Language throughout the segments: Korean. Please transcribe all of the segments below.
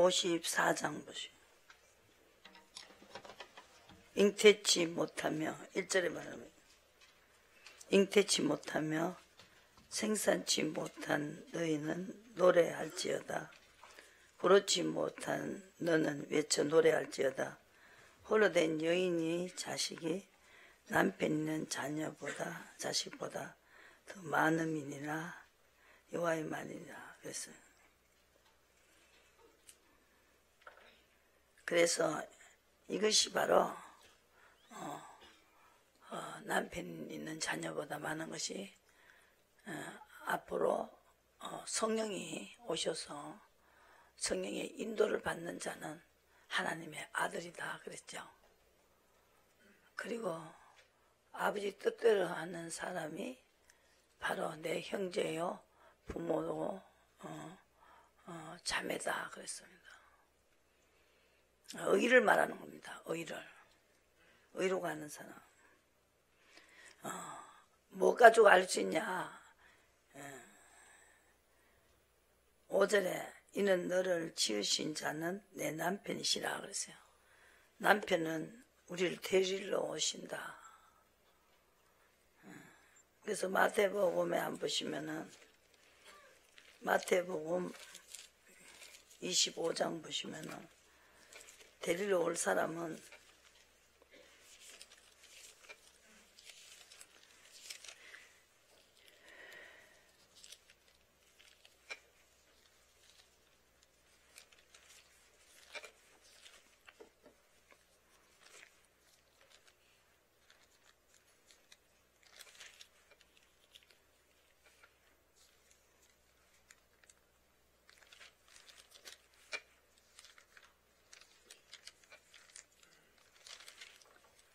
54장 보시오. 잉태치 못하며 1절에 말하면 잉태치 못하며 생산치 못한 너희는 노래할지어다. 그렇지 못한 너는 외쳐 노래할지어다. 홀로 된 여인이 자식이 남편 있는 자식보다 더 많음이니라. 여호와의 말이니라. 그래서 이것이 바로 남편 있는 자녀보다 많은 것이 앞으로 성령이 오셔서 성령의 인도를 받는 자는 하나님의 아들이다 그랬죠. 그리고 아버지 뜻대로 하는 사람이 바로 내 형제요 부모요 자매다 그랬습니다. 의를 말하는 겁니다. 의로 가는 사람. 뭐 가지고 알 수 있냐. 5절에 이는 너를 지으신 자는 내 남편이시라 그랬어요. 남편은 우리를 데리러 오신다. 그래서 마태복음에 안 보시면은 마태복음 25장 보시면은 데리러 올 사람은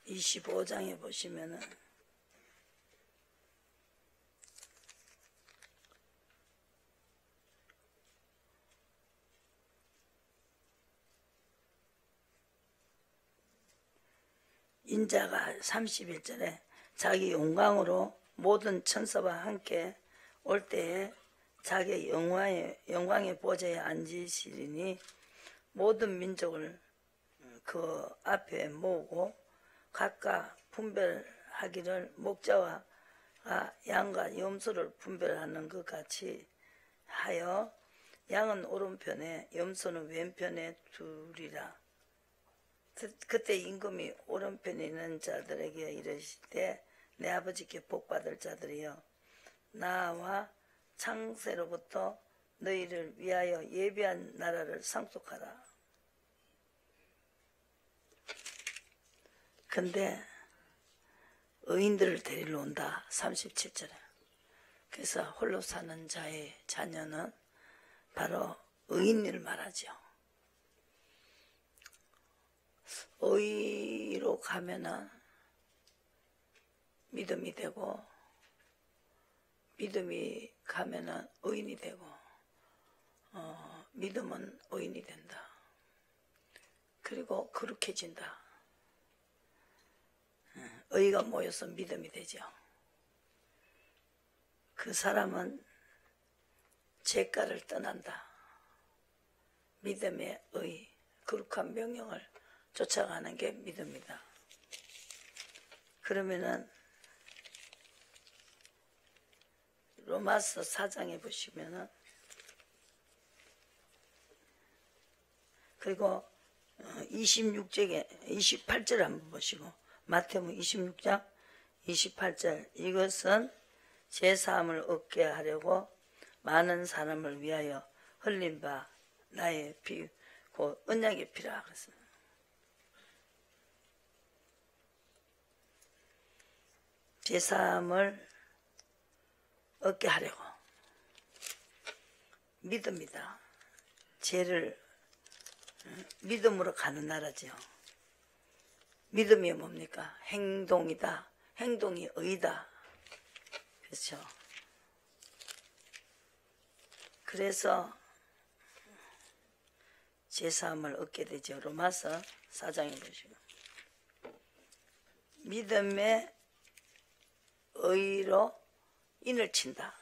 25장에 보시면은 인자가 31절에 자기 영광으로 모든 천사와 함께 올 때에 자기 영광의 보좌에 앉으시리니 모든 민족을 그 앞에 모으고 각각 분별하기를 목자와 양과 염소를 분별하는 것 같이 하여 양은 오른편에 염소는 왼편에 두리라. 그때 임금이 오른편에 있는 자들에게 이르시되 내 아버지께 복받을 자들이여 나와 창세로부터 너희를 위하여 예비한 나라를 상속하라. 근데 의인들을 데리러 온다. 37절에. 그래서 홀로 사는 자의 자녀는 바로 의인을 말하죠. 의로 가면은 믿음이 되고 믿음이 가면은 의인이 되고 믿음은 의인이 된다. 그리고 거룩해진다. 의가 모여서 믿음이 되죠. 그 사람은 죄가를 떠난다. 믿음의 의, 거룩한 명령을 쫓아가는 게 믿음이다. 그러면은 로마서 4장에 보시면은 그리고 28절 한번 보시고 마태복음 26장 28절 이것은 제사함을 얻게 하려고 많은 사람을 위하여 흘린 바 나의 피 곧 언약의 피라 그랬습니다. 제사함을 얻게 하려고 믿음이다. 죄를 믿음으로 가는 나라죠. 믿음이 뭡니까? 행동이다. 행동이 의다. 그렇죠. 그래서 제사함을 얻게 되죠. 로마서 4장에 보시고 믿음의 의로 인을 친다.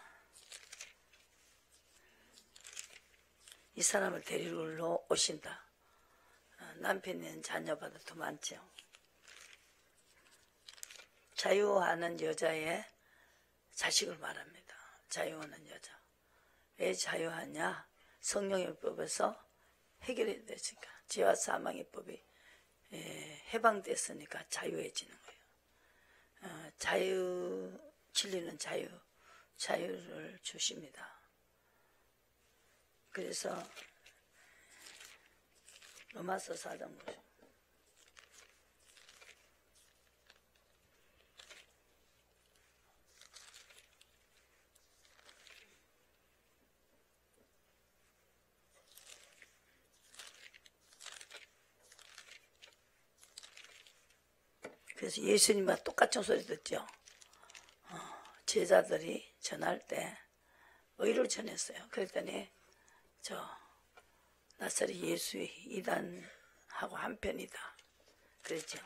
이 사람을 데리러 오신다. 남편이 있는 자녀보다 더 많죠. 자유하는 여자의 자식을 말합니다. 자유하는 여자. 왜 자유하냐? 성령의 법에서 해결이 됐으니까. 죄와 사망의 법이 해방됐으니까 자유해지는 거예요. 진리는 자유를 주십니다. 그래서 로마서 4장 보시죠. 그래서 예수님과 똑같은 소리 듣죠. 제자들이 전할 때 의를 전했어요. 그랬더니 나사렛 예수의 이단하고 한편이다. 그랬죠.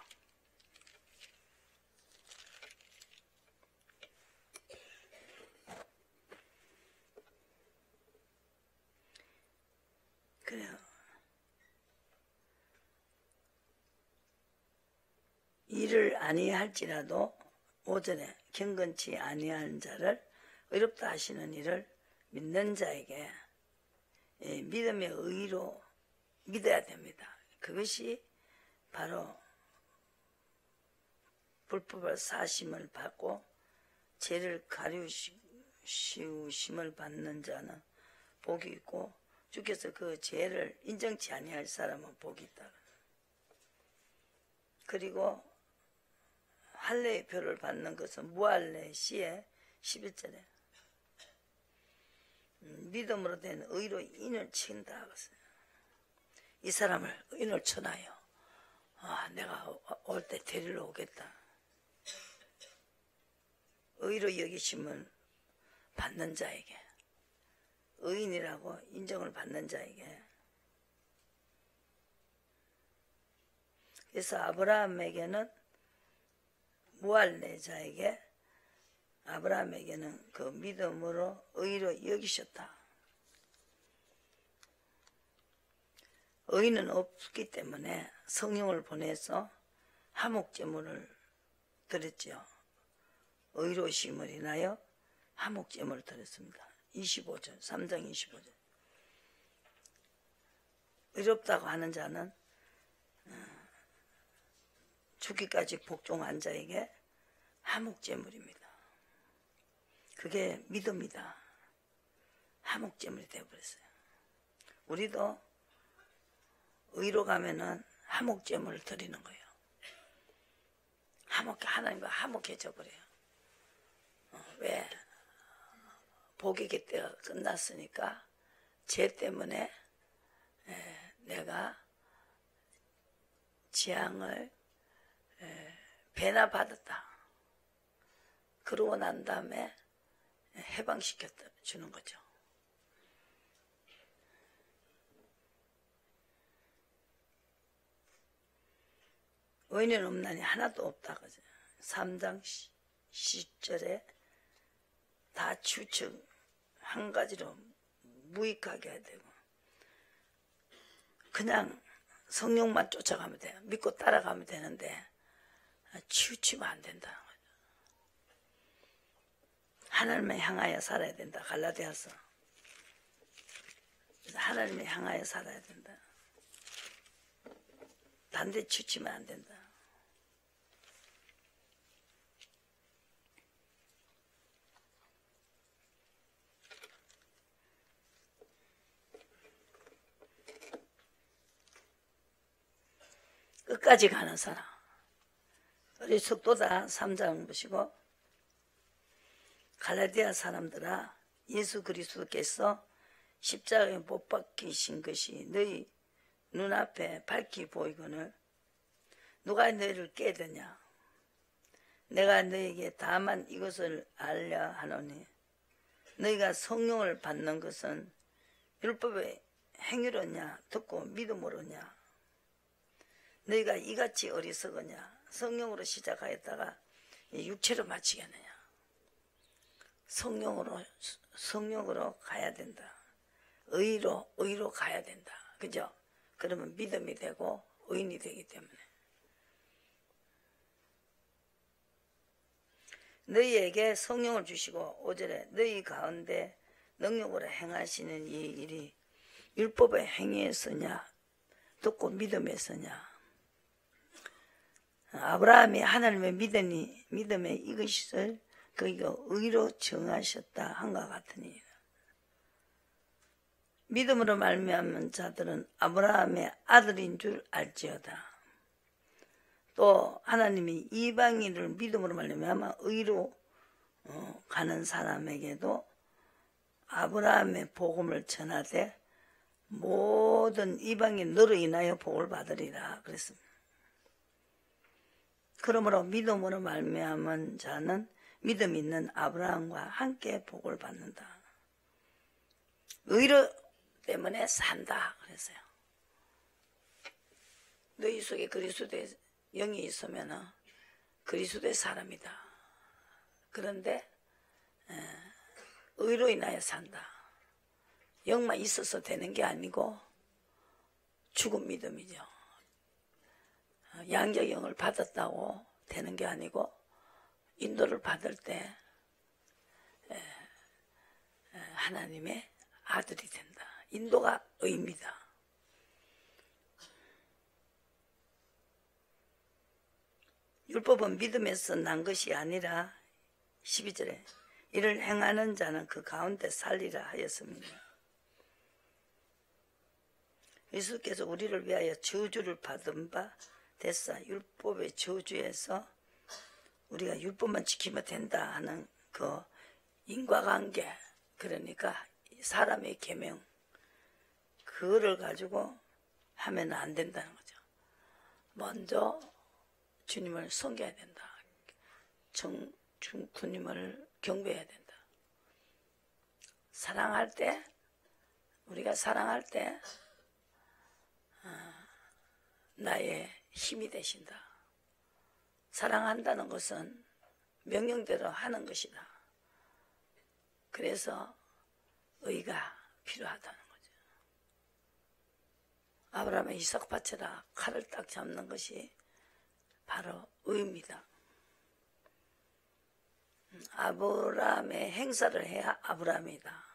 그래요. 일을 아니할지라도 오전에 경건치 아니한 자를 의롭다 하시는 이를 믿는 자에게 믿음의 의로 믿어야 됩니다. 그것이 바로 불법을 사심을 받고 죄를 가리우심을 받는 자는 복이 있고 주께서 그 죄를 인정치 아니할 사람은 복이 있다. 그리고 할례의 표를 받는 것은 무할례 시에 11절에 믿음으로 된 의로 인을 친다. 이 사람을 인을 쳐놔요. 내가 올 때 데리러 오겠다. 의로 여기심을 받는 자에게, 의인이라고 인정을 받는 자에게. 그래서 아브라함에게는 무할례자에게 아브라함에게는 그 믿음으로 의로 여기셨다. 의인은 없기 때문에 성령을 보내서 화목제물을 드렸죠. 의로심을 인하여 화목제물을 드렸습니다. 25절, 3장 25절. 의롭다고 하는 자는 죽기까지 복종한 자에게 화목제물입니다. 그게 믿음이다. 화목제물이 되어버렸어요. 우리도 의로 가면은 화목제물을 드리는 거예요. 하나님과 화목해져 버려요. 왜? 복의 때가 끝났으니까 죄 때문에 내가 재앙을 배나 받았다. 그러고 난 다음에 해방시켜 주는 거죠. 의인은 없나니 하나도 없다. 그죠? 3장 10절에 다 추측 한 가지로 무익하게 해야 되고 그냥 성령만 쫓아가면 돼요. 믿고 따라가면 되는데 치우치면 안 된다. 하나님을 향하여 살아야 된다. 갈라디아서. 하나님을 향하여 살아야 된다. 반대 치우치면 안 된다. 끝까지 가는 사람. 우리 속도다 3장 보시고 갈라디아 사람들아 예수 그리스도께서 십자가에 못 박히신 것이 너희 눈앞에 밝히 보이거늘 누가 너희를 깨드냐. 내가 너희에게 다만 이것을 알려 하노니 너희가 성령을 받는 것은 율법의 행위로냐 듣고 믿음으로냐. 너희가 이같이 어리석으냐. 성령으로 시작하였다가 육체로 마치겠느냐. 성령으로 가야 된다. 의로 가야 된다. 그죠? 그러면 믿음이 되고 의인이 되기 때문에. 너희에게 성령을 주시고 5절에 너희 가운데 능력으로 행하시는 이 일이 율법의 행위에서냐 듣고 믿음에서냐. 아브라함이 하나님의 믿음에 이것을 그가 의로 정하셨다 한과 같으니 믿음으로 말미암은 자들은 아브라함의 아들인 줄 알지어다. 또 하나님이 이방인을 믿음으로 말미암아 의로 가는 사람에게도 아브라함의 복음을 전하되 모든 이방인 너로 인하여 복을 받으리라 그랬습니다. 그러므로 믿음으로 말미암은 자는 믿음 있는 아브라함과 함께 복을 받는다. 의로 때문에 산다 그랬어요. 너희 속에 그리스도의 영이 있으면 그리스도의 사람이다. 그런데 의로 인하여 산다. 영만 있어서 되는 게 아니고 죽은 믿음이죠. 양적 영을 받았다고 되는 게 아니고 인도를 받을 때 하나님의 아들이 된다. 인도가 의입니다. 율법은 믿음에서 난 것이 아니라 12절에 이를 행하는 자는 그 가운데 살리라 하였습니다. 예수께서 우리를 위하여 저주를 받은 바 됐사. 율법의 저주에서 우리가 율법만 지키면 된다 하는 그 인과관계, 그러니까 사람의 계명, 그거를 가지고 하면 안 된다는 거죠. 먼저 주님을 섬겨야 된다. 주님을 경배해야 된다. 사랑할 때, 우리가 사랑할 때 나의 힘이 되신다. 사랑한다는 것은 명령대로 하는 것이다. 그래서 의가 필요하다는 거죠. 아브라함의 이삭 바쳐라 칼을 딱 잡는 것이 바로 의입니다. 아브라함의 행사를 해야 아브라함이다.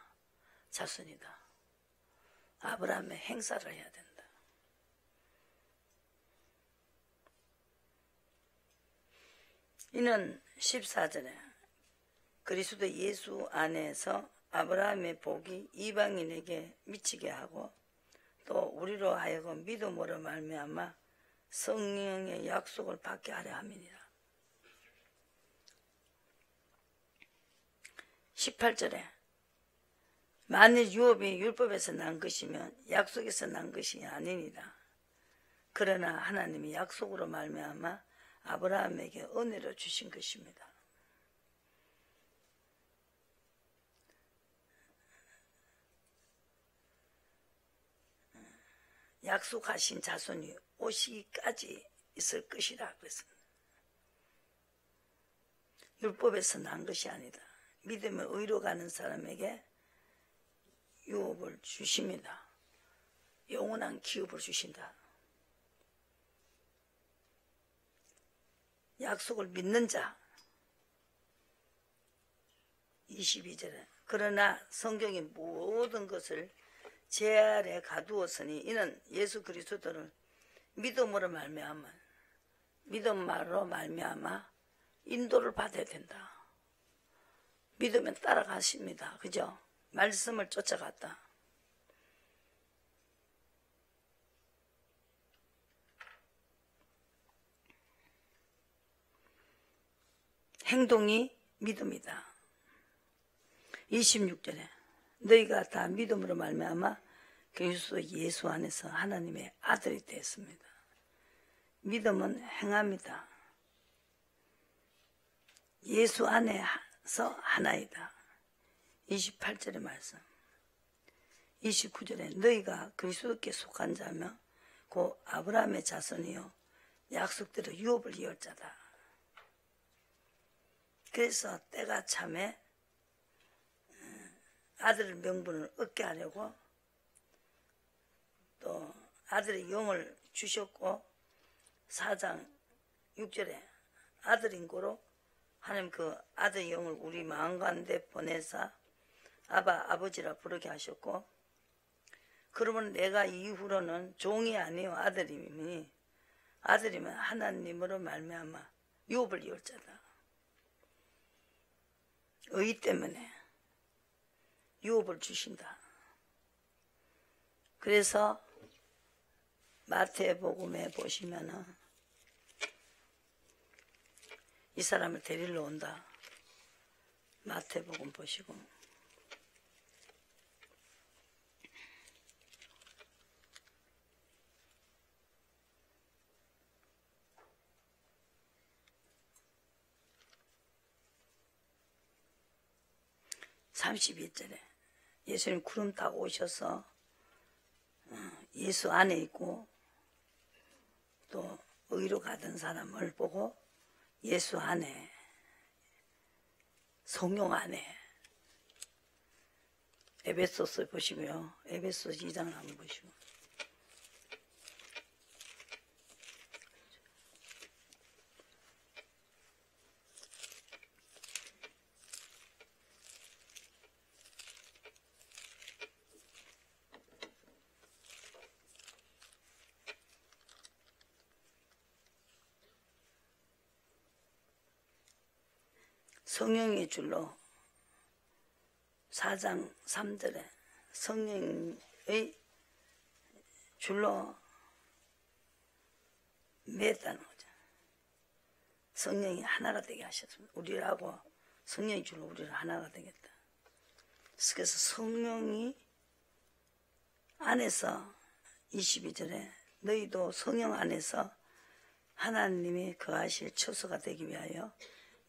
자손이다. 아브라함의 행사를 해야 된다. 이는 14절에 그리스도 예수 안에서 아브라함의 복이 이방인에게 미치게 하고 또 우리로 하여금 믿음으로 말미암아 성령의 약속을 받게 하려 함이니라. 18절에 만일 유업이 율법에서 난 것이면 약속에서 난 것이 아니니라. 그러나 하나님이 약속으로 말미암아 아브라함에게 은혜로 주신 것입니다. 약속하신 자손이 오시기까지 있을 것이라 그랬습니다. 율법에서 난 것이 아니다. 믿음의 의로 가는 사람에게 유업을 주십니다. 영원한 기업을 주신다. 약속을 믿는 자. 22절에 그러나 성경이 모든 것을 제 아래 가두었으니 이는 예수 그리스도를 믿음으로 말미암아 인도를 받아야 된다. 믿으면 따라가십니다. 그죠? 말씀을 쫓아갔다. 행동이 믿음이다. 26절에 너희가 다 믿음으로 말미암아 그리스도 예수 안에서 하나님의 아들이 되었습니다. 믿음은 행함이다. 예수 안에서 하나이다. 28절의 말씀. 29절에 너희가 그리스도께 속한 자며 곧 아브라함의 자손이요 약속대로 유업을 이을 자다. 그래서 때가 참에 아들 명분을 얻게 하려고 아들의 영을 주셨고 4장 6절에 아들인 고로 하나님 그 아들의 영을 우리 마음 가운데 보내사 아버지라 부르게 하셨고, 그러면 내가 이후로는 종이 아니요 아들이니 아들이면 하나님으로 말미암아 유업을 이을 자다. 의 때문에 유업을 주신다. 그래서 마태복음에 보시면은 이 사람을 데리러 온다. 마태복음 보시고 32절에 예수님 구름 타고 오셔서 예수 안에 있고 또 의로 가던 사람을 보고 예수 안에, 성령 안에, 에베소서 보시고요. 에베소서 2장을 한번 보시고. 성령의 줄로 4장 3절에 성령의 줄로 맺었다는 거죠. 성령이 하나가 되게 하셨습니다. 우리라고 성령의 줄로 우리를 하나가 되겠다. 그래서 성령이 안에서 22절에 너희도 성령 안에서 하나님이 거하실 처소가 되기 위하여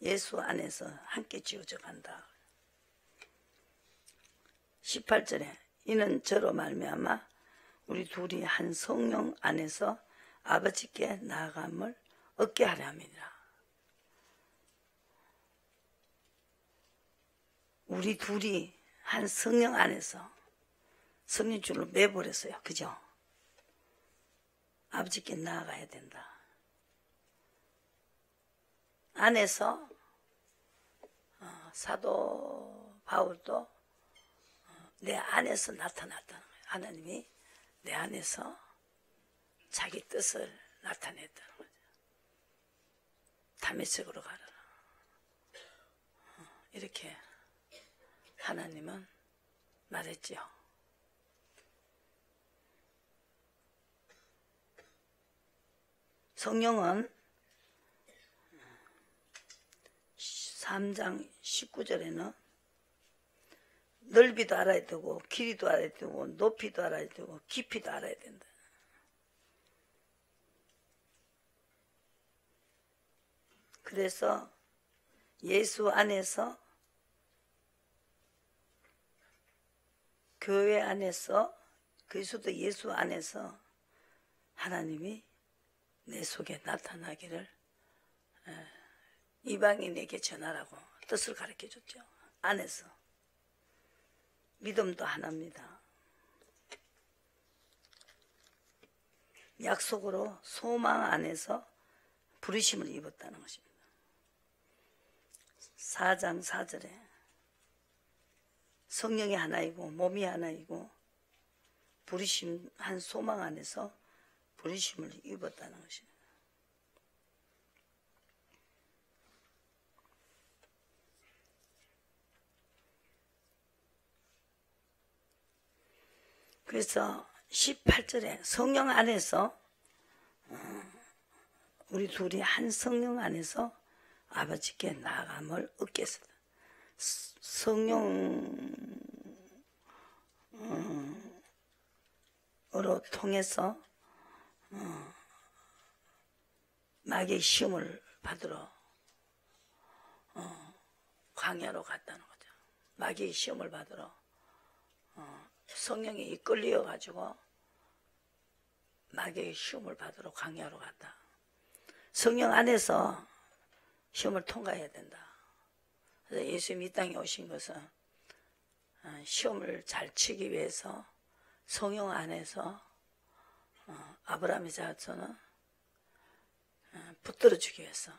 예수 안에서 함께 지어져 간다. 18절에 이는 저로 말미암아 우리 둘이 한 성령 안에서 아버지께 나아감을 얻게 하려 함이니라. 우리 둘이 한 성령 안에서 성령줄로 매버렸어요. 그죠? 아버지께 나아가야 된다. 안에서 사도 바울도 내 안에서 나타났다는 거예요. 하나님이 내 안에서 자기 뜻을 나타냈다는 거죠. 다메섹으로 가라. 이렇게 하나님은 말했지요. 성령은 3장 19절에는 넓이도 알아야 되고 길이도 알아야 되고 높이도 알아야 되고 깊이도 알아야 된다. 그래서 예수 안에서, 교회 안에서, 그리스도 예수 안에서 하나님이 내 속에 나타나기를 이방인에게 전하라고 뜻을 가르쳐 줬죠. 안에서. 믿음도 하나입니다. 약속으로 소망 안에서 부르심을 입었다는 것입니다. 4장 4절에 성령이 하나이고 몸이 하나이고 부르심 한 소망 안에서 부르심을 입었다는 것입니다. 그래서 18절에 성령 안에서 우리 둘이 한 성령 안에서 아버지께 나아감을 얻게 했습니다. 성령으로 통해서 마귀의 시험을 받으러 광야로 갔다는 거죠. 마귀의 시험을 받으러 성령이 이끌려 가지고 마귀의 시험을 받으러 광야로 갔다. 성령 안에서 시험을 통과해야 된다. 그래서 예수님이 이 땅에 오신 것은 시험을 잘 치기 위해서 성령 안에서 아브라함의 자손은 붙들어 주기 위해서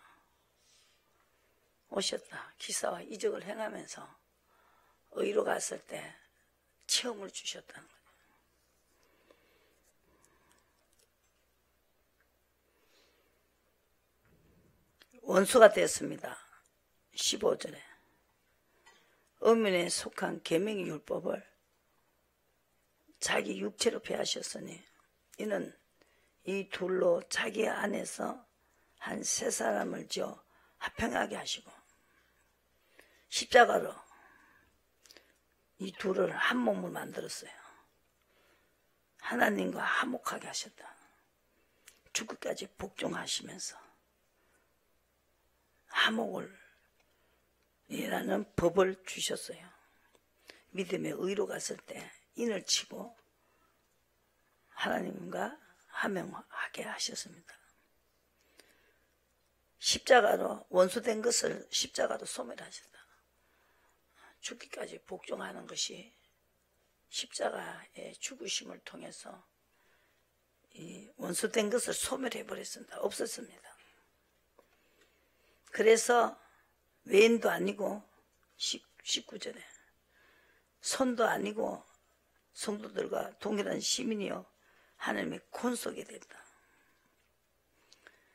오셨다. 기사와 이적을 행하면서 의로 갔을 때 체험을 주셨다는 거예요. 원수가 됐습니다. 15절에 엄연에 속한 계명의 율법을 자기 육체로 폐하셨으니 이는 이 둘로 자기 안에서 한 세 사람을 지어 화평하게 하시고 십자가로 이 둘을 한 몸을 만들었어요. 하나님과 화목하게 하셨다. 죽기까지 복종하시면서 화목을 이라는 법을 주셨어요. 믿음의 의로 갔을 때 인을 치고 하나님과 화평하게 하셨습니다. 십자가로 원수된 것을 십자가로 소멸하셨다. 죽기까지 복종하는 것이 십자가의 죽으심을 통해서 이 원수된 것을 소멸해버렸습니다. 없었습니다. 그래서 외인도 아니고 19절에 손도 아니고 성도들과 동일한 시민이요 하나님의 권속이 됐다.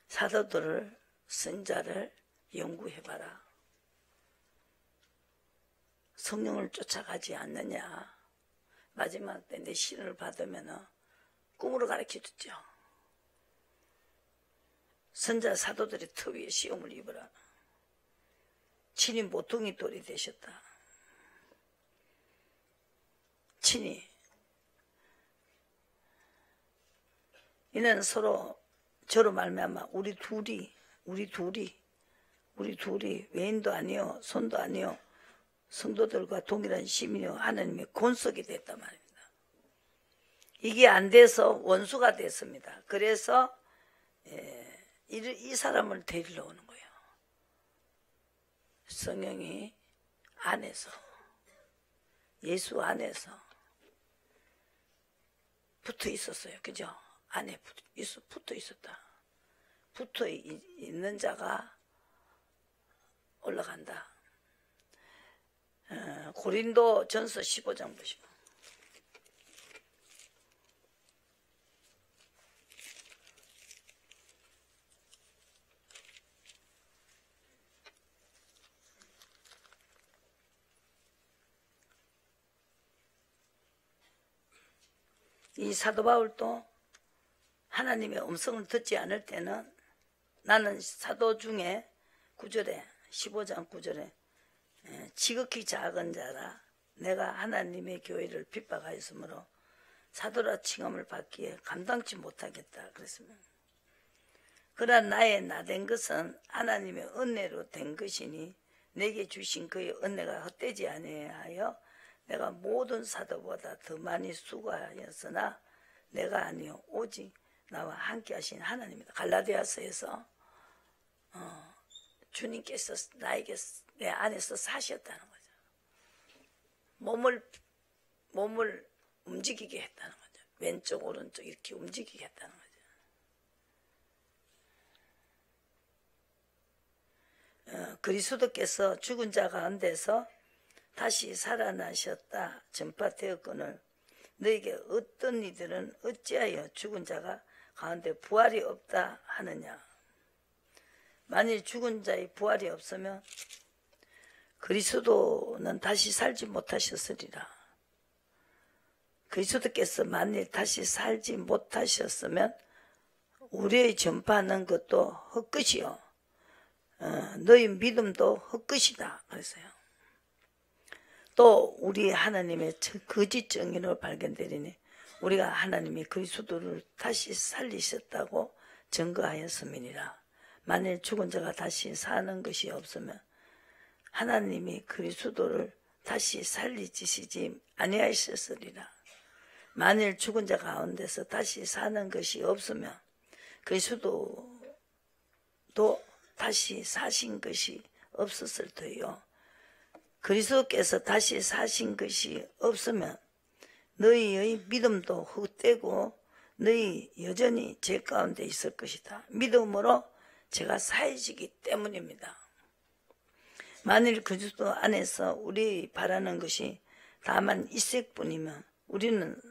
사도들을 선자를 연구해봐라. 성령을 쫓아가지 않느냐. 마지막 때 내 시련을 받으면 꿈으로 가르쳐줬죠. 선자 사도들의 터 위에 시험을 입어라. 친히 모퉁이 돌이 되셨다. 친히 이는 서로 저로 말미암아 우리 둘이 외인도 아니요 손도 아니요 성도들과 동일한 시민이요 하나님의 권속이 됐단 말입니다. 이게 안 돼서 원수가 됐습니다. 그래서 이 사람을 데리러 오는 거예요. 성령이 안에서 예수 안에서 붙어 있었어요. 그죠? 안에 붙어 있었다. 붙어 있는 자가 올라간다. 고린도 전서 15장 보시고 이 사도 바울도 하나님의 음성을 듣지 않을 때는 나는 사도 중에 9절에 15장 9절에 지극히 작은 자라 내가 하나님의 교회를 핍박하였으므로 사도라 칭함을 받기에 감당치 못하겠다 그랬습니다. 그러나 나의 나된 것은 하나님의 은혜로 된 것이니 내게 주신 그의 은혜가 헛되지 아니하여 내가 모든 사도보다 더 많이 수고하였으나 내가 아니요 오직 나와 함께 하신 하나님이다. 갈라디아서에서 주님께서 나에게 내 안에서 사셨다는 거죠. 몸을 움직이게 했다는 거죠. 왼쪽 오른쪽 이렇게 움직이게 했다는 거죠. 그리스도께서 죽은 자 가운데서 다시 살아나셨다 전파되었거늘 너에게 어떤 이들은 어찌하여 죽은 자가 가운데 부활이 없다 하느냐. 만일 죽은 자의 부활이 없으면 그리스도는 다시 살지 못하셨으리라. 그리스도께서 만일 다시 살지 못하셨으면 우리의 전파하는 것도 헛것이요 너희 믿음도 헛것이다 그랬어요. 또 우리 하나님의 거짓 정의로 발견되리니 우리가 하나님이 그리스도를 다시 살리셨다고 증거하였음이니라. 만일 죽은 자가 다시 사는 것이 없으면 하나님이 그리스도를 다시 살리시지 아니하셨으리라. 만일 죽은 자 가운데서 다시 사는 것이 없으면 그리스도도 다시 사신 것이 없었을 터요. 그리스도께서 다시 사신 것이 없으면 너희의 믿음도 헛되고 너희 여전히 제 가운데 있을 것이다. 믿음으로 제가 사해지기 때문입니다. 만일 그리스도 안에서 우리 바라는 것이 다만 이색뿐이면 우리는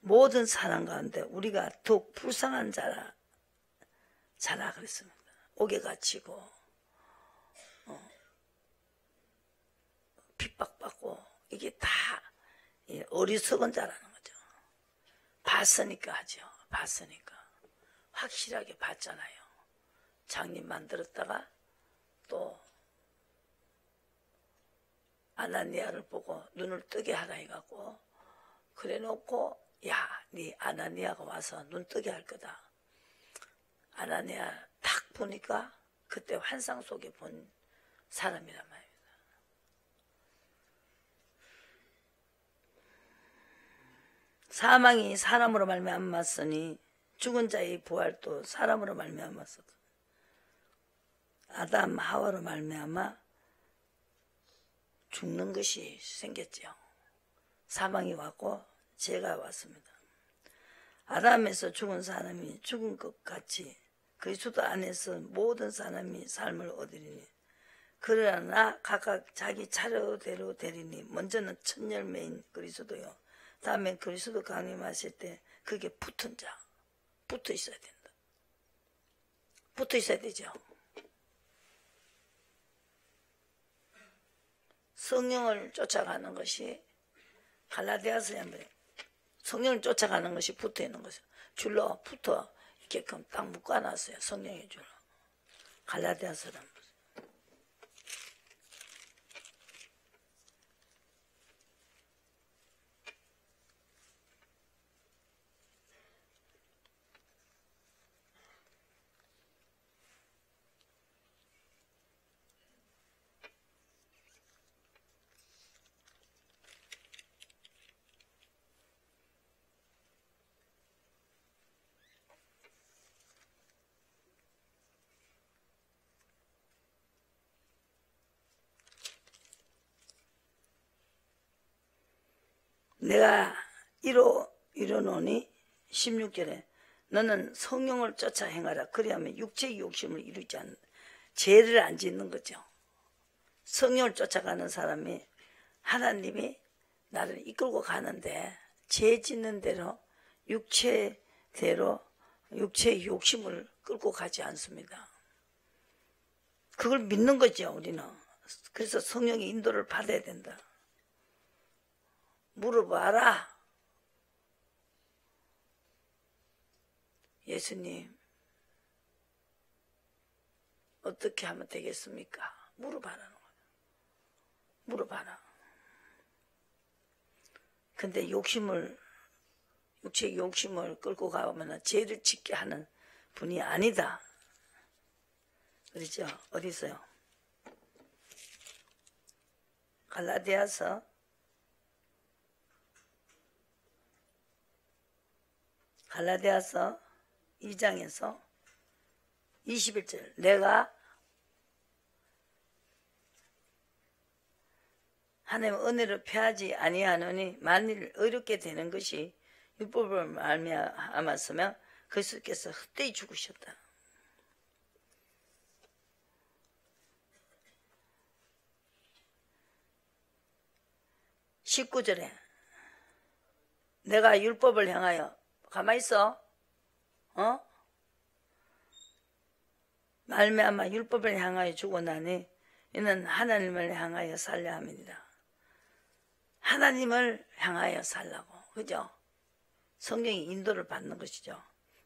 모든 사람 가운데 우리가 더욱 불쌍한 자라 그랬습니다. 옥에 갇히고 핍박받고 이게 다 어리석은 자라는 거죠. 봤으니까 하죠. 봤으니까. 확실하게 봤잖아요. 장님 만들었다가 또 아나니아를 보고 눈을 뜨게 하라 해갖고 그래 놓고 야, 네 아나니아가 와서 눈 뜨게 할 거다. 아나니아 딱 보니까 그때 환상 속에 본 사람이란 말입니다. 사망이 사람으로 말미암았으니 죽은 자의 부활도 사람으로 말미암았어. 아담 하와로 말미암아 죽는 것이 생겼죠. 사망이 왔고 죄가 왔습니다. 아담에서 죽은 사람이 죽은 것 같이 그리스도 안에서 모든 사람이 삶을 얻으리니 그러나 각각 자기 차례대로 되리니 먼저는 첫 열매인 그리스도요. 다음에 그리스도 강림하실 때 그게 붙은 자, 붙어 있어야 된다. 붙어 있어야 되죠. 성령을 쫓아가는 것이 갈라디아서에 한번 성령을 쫓아가는 것이 붙어 있는 것이요. 줄로 붙어 있게끔 딱 묶어놨어요. 성령의 줄로. 갈라디아서란 내가 이뤄놓으니 16절에 너는 성령을 쫓아 행하라. 그리하면 육체의 욕심을 이루지 않는 죄를 안 짓는 거죠. 성령을 쫓아가는 사람이 하나님이 나를 이끌고 가는데 죄 짓는 대로 육체대로 육체의 욕심을 끌고 가지 않습니다. 그걸 믿는 거죠. 우리는. 그래서 성령의 인도를 받아야 된다. 물어봐라. 예수님 어떻게 하면 되겠습니까? 물어봐라는 거예요. 물어봐라. 근데 육체의 욕심을 끌고 가면 죄를 짓게 하는 분이 아니다. 그렇죠? 어디 있어요? 갈라디아서 2장에서 21절 내가 하나님의 은혜를 폐하지 아니하노니 만일 어렵게 되는 것이 율법을 말미암았으면 그리스도께서 헛되이 죽으셨다. (19절에) 내가 율법을 향하여 가만히 있어. 말미암아 율법을 향하여 죽어나니 이는 하나님을 향하여 살려 함이니라. 하나님을 향하여 살라고. 그죠? 성령이 인도를 받는 것이죠.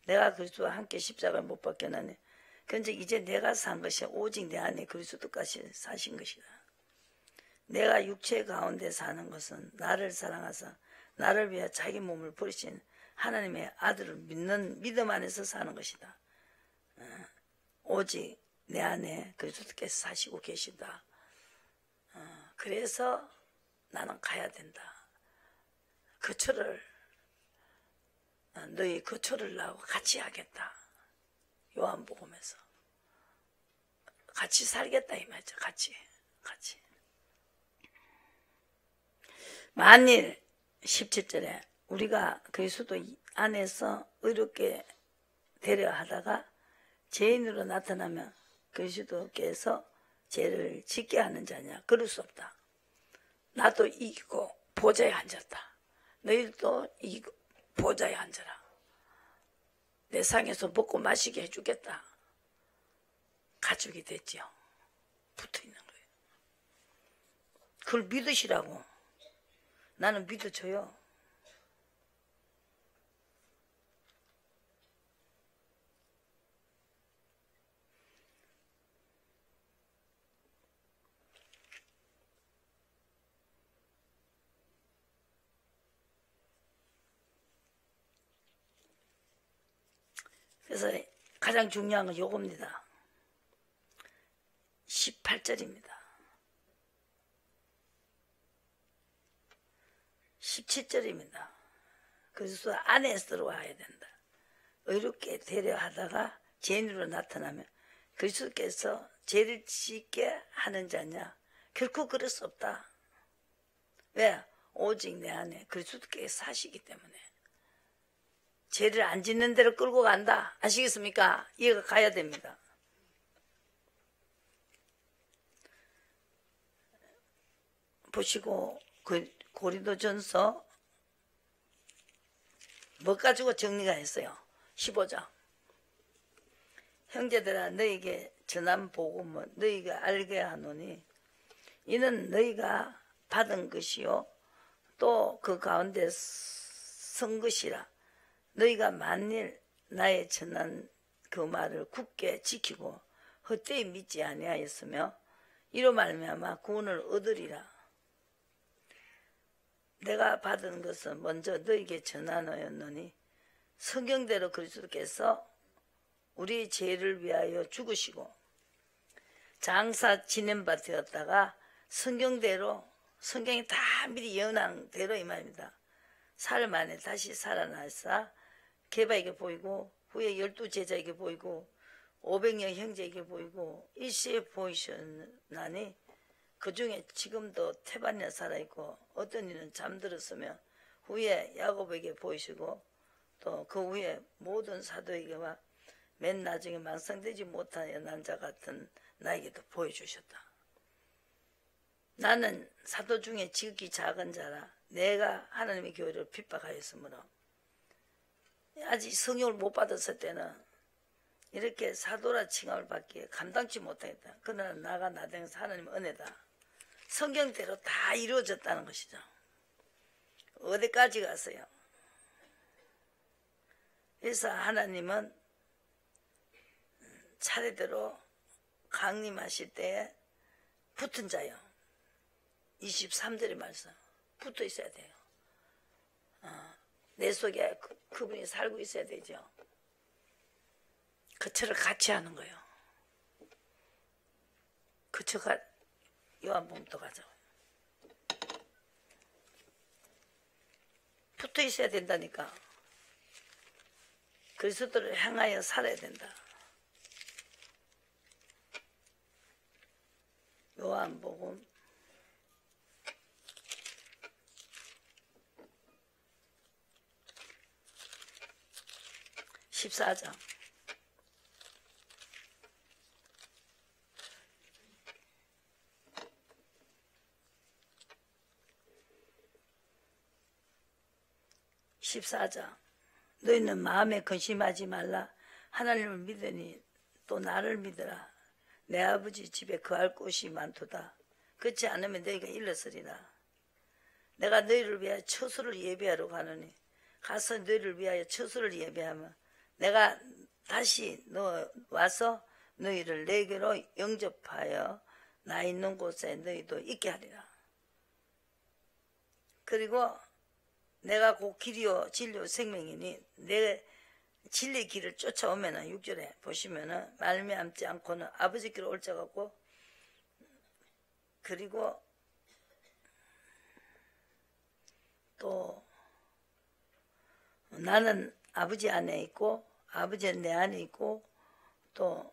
내가 그리스도와 함께 십자가를 못 박혀나니 그런즉 이제 내가 산 것이 오직 내 안에 그리스도까지 사신 것이다. 내가 육체 가운데 사는 것은 나를 사랑하사 나를 위해 자기 몸을 버리신 하나님의 아들을 믿는 믿음 안에서 사는 것이다. 오직 내 안에 그리스도께서 사시고 계신다. 그래서 나는 가야 된다. 거처를 너희 거처를 나하고 같이 하겠다. 요한복음에서 같이 살겠다 이 말이죠. 같이. 만일 17절에 우리가 그리스도 안에서 의롭게 되려 하다가 죄인으로 나타나면 그리스도께서 죄를 짓게 하는 자냐? 그럴 수 없다. 나도 이기고 보좌에 앉았다. 너희도 이기고 보좌에 앉아라. 내 상에서 먹고 마시게 해주겠다. 가족이 됐지요. 붙어있는 거예요. 그걸 믿으시라고. 나는 믿어줘요. 그래서 가장 중요한 건 요겁니다. 18절입니다. 17절입니다. 그리스도 안에 들어와야 된다. 의롭게 되려 하다가 죄인으로 나타나면 그리스도께서 죄를 짓게 하는 자냐? 결코 그럴 수 없다. 왜? 오직 내 안에 그리스도께서 사시기 때문에. 죄를 안 짓는 대로 끌고 간다. 아시겠습니까? 이해가 가야 됩니다. 보시고 그 고린도전서 뭐 가지고 정리가 했어요. 15장. 형제들아 너희에게 전한 복음은 너희가 알게 하노니 이는 너희가 받은 것이요 또 그 가운데 선 것이라. 너희가 만일 나의 전한 그 말을 굳게 지키고 헛되이 믿지 아니하였으며 이로 말미암아 구원을 얻으리라. 내가 받은 것은 먼저 너희에게 전하노였노니 성경대로 그리스도께서 우리 죄를 위하여 죽으시고 장사 지낸 바 되었다가 성경대로 성경이 다 미리 예언한 대로 이 말입니다. 사흘 만에 다시 살아나사 게바에게 보이고 후에 12제자에게 보이고 500명 형제에게 보이고 일시에 보이셨나니 그 중에 지금도 태반에 살아있고 어떤 이는 잠들었으며 후에 야곱에게 보이시고 또 그 후에 모든 사도에게와 맨 나중에 망상되지 못하여 난자 같은 나에게도 보여주셨다. 나는 사도 중에 지극히 작은 자라 내가 하나님의 교회를 핍박하였으므로 아직 성령을 못 받았을 때는 이렇게 사도라 칭함을 받기에 감당치 못하겠다. 그러나 나가 나댕서 하나님의 은혜다. 성경대로 다 이루어졌다는 것이죠. 어디까지 갔어요? 그래서 하나님은 차례대로 강림하실 때에 붙은 자요. 23절의 말씀. 붙어 있어야 돼요. 내 속에 그분이 살고 있어야 되죠. 그처를 같이 하는 거예요. 그처가 요한복음도 가죠. 붙어 있어야 된다니까. 그리스도를 향하여 살아야 된다. 요한복음 14장 14장 너희는 마음에 근심하지 말라. 하나님을 믿으니 또 나를 믿으라. 내 아버지 집에 거할 곳이 많도다. 그렇지 않으면 너희가 일렀으리라. 내가 너희를 위하여 처소를 예비하러 가노니 가서 너희를 위하여 처소를 예비하면 내가 다시 와서 너희를 내게로 영접하여 나 있는 곳에 너희도 있게 하리라. 그리고 내가 곧 길이요 진리요 생명이니 내 진리의 길을 쫓아오면은 6절에 보시면은 말미암지 않고는 아버지께로 올 자가 없고 그리고 또 나는 아버지 안에 있고 아버지는 내 안에 있고 또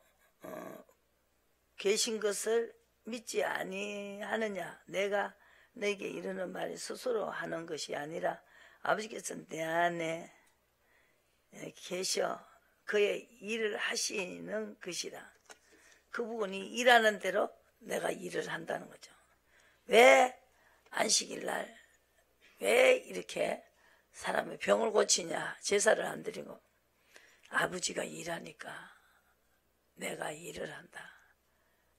계신 것을 믿지 아니하느냐. 내가 너에게 이르는 말이 스스로 하는 것이 아니라 아버지께서 내 안에 계셔 그의 일을 하시는 것이라. 그분이 일하는 대로 내가 일을 한다는 거죠. 왜 안식일 날 왜 이렇게 사람의 병을 고치냐, 제사를 안 드리고. 아버지가 일하니까 내가 일을 한다.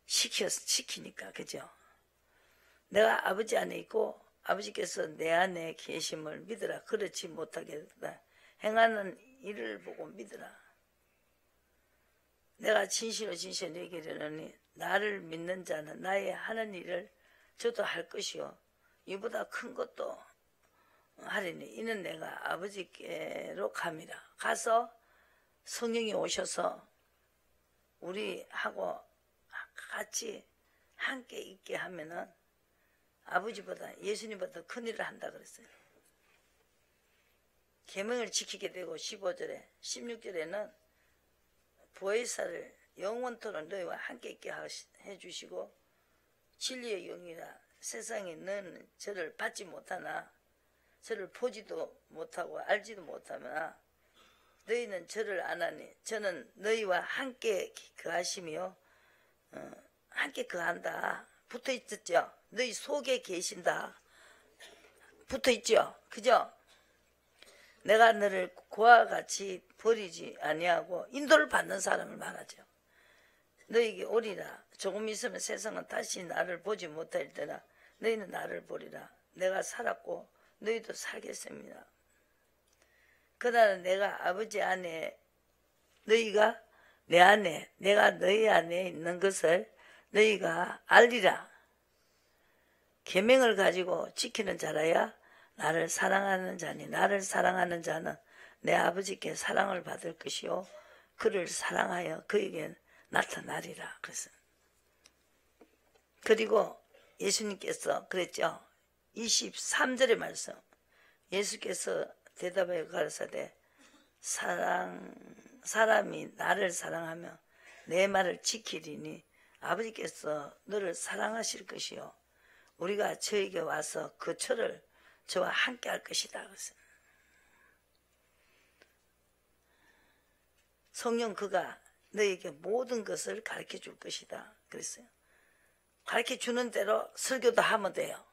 시키니까, 그죠? 내가 아버지 안에 있고 아버지께서 내 안에 계심을 믿으라. 그렇지 못하겠다. 행하는 일을 보고 믿으라. 내가 진실로 얘기하려니 나를 믿는 자는 나의 하는 일을 저도 할 것이요 이보다 큰 것도 하리니 이는 내가 아버지께로 감이라. 가서 성령이 오셔서 우리하고 같이 함께 있게 하면은 아버지보다 예수님보다 큰 일을 한다 그랬어요. 계명을 지키게 되고 15절에 16절에는 보혜사를 영원토록 너희와 함께 있게 해주시고 진리의 영이라. 세상에 너는 저를 받지 못하나 저를 보지도 못하고 알지도 못하나 너희는 저를 아나니 저는 너희와 함께 거하시며 함께 거한다. 붙어있었죠. 너희 속에 계신다. 붙어있죠. 그죠? 내가 너를 그와 같이 버리지 아니하고 인도를 받는 사람을 말하죠. 너희에게 오리라. 조금 있으면 세상은 다시 나를 보지 못할 때라. 너희는 나를 보리라. 내가 살았고 너희도 살겠습니다. 그날은 내가 아버지 안에 너희가 내 안에 내가 너희 안에 있는 것을 너희가 알리라. 계명을 가지고 지키는 자라야 나를 사랑하는 자니 나를 사랑하는 자는 내 아버지께 사랑을 받을 것이요 그를 사랑하여 그에게 나타나리라. 그리고 예수님께서 그랬죠. 23절의 말씀. 예수께서 대답하여 가라사대 사람이 나를 사랑하며 내 말을 지키리니 아버지께서 너를 사랑하실 것이요 우리가 저에게 와서 그 철을 저와 함께 할 것이다. 성령 그가 너에게 모든 것을 가르쳐 줄 것이다. 그랬어요. 가르쳐 주는 대로 설교도 하면 돼요.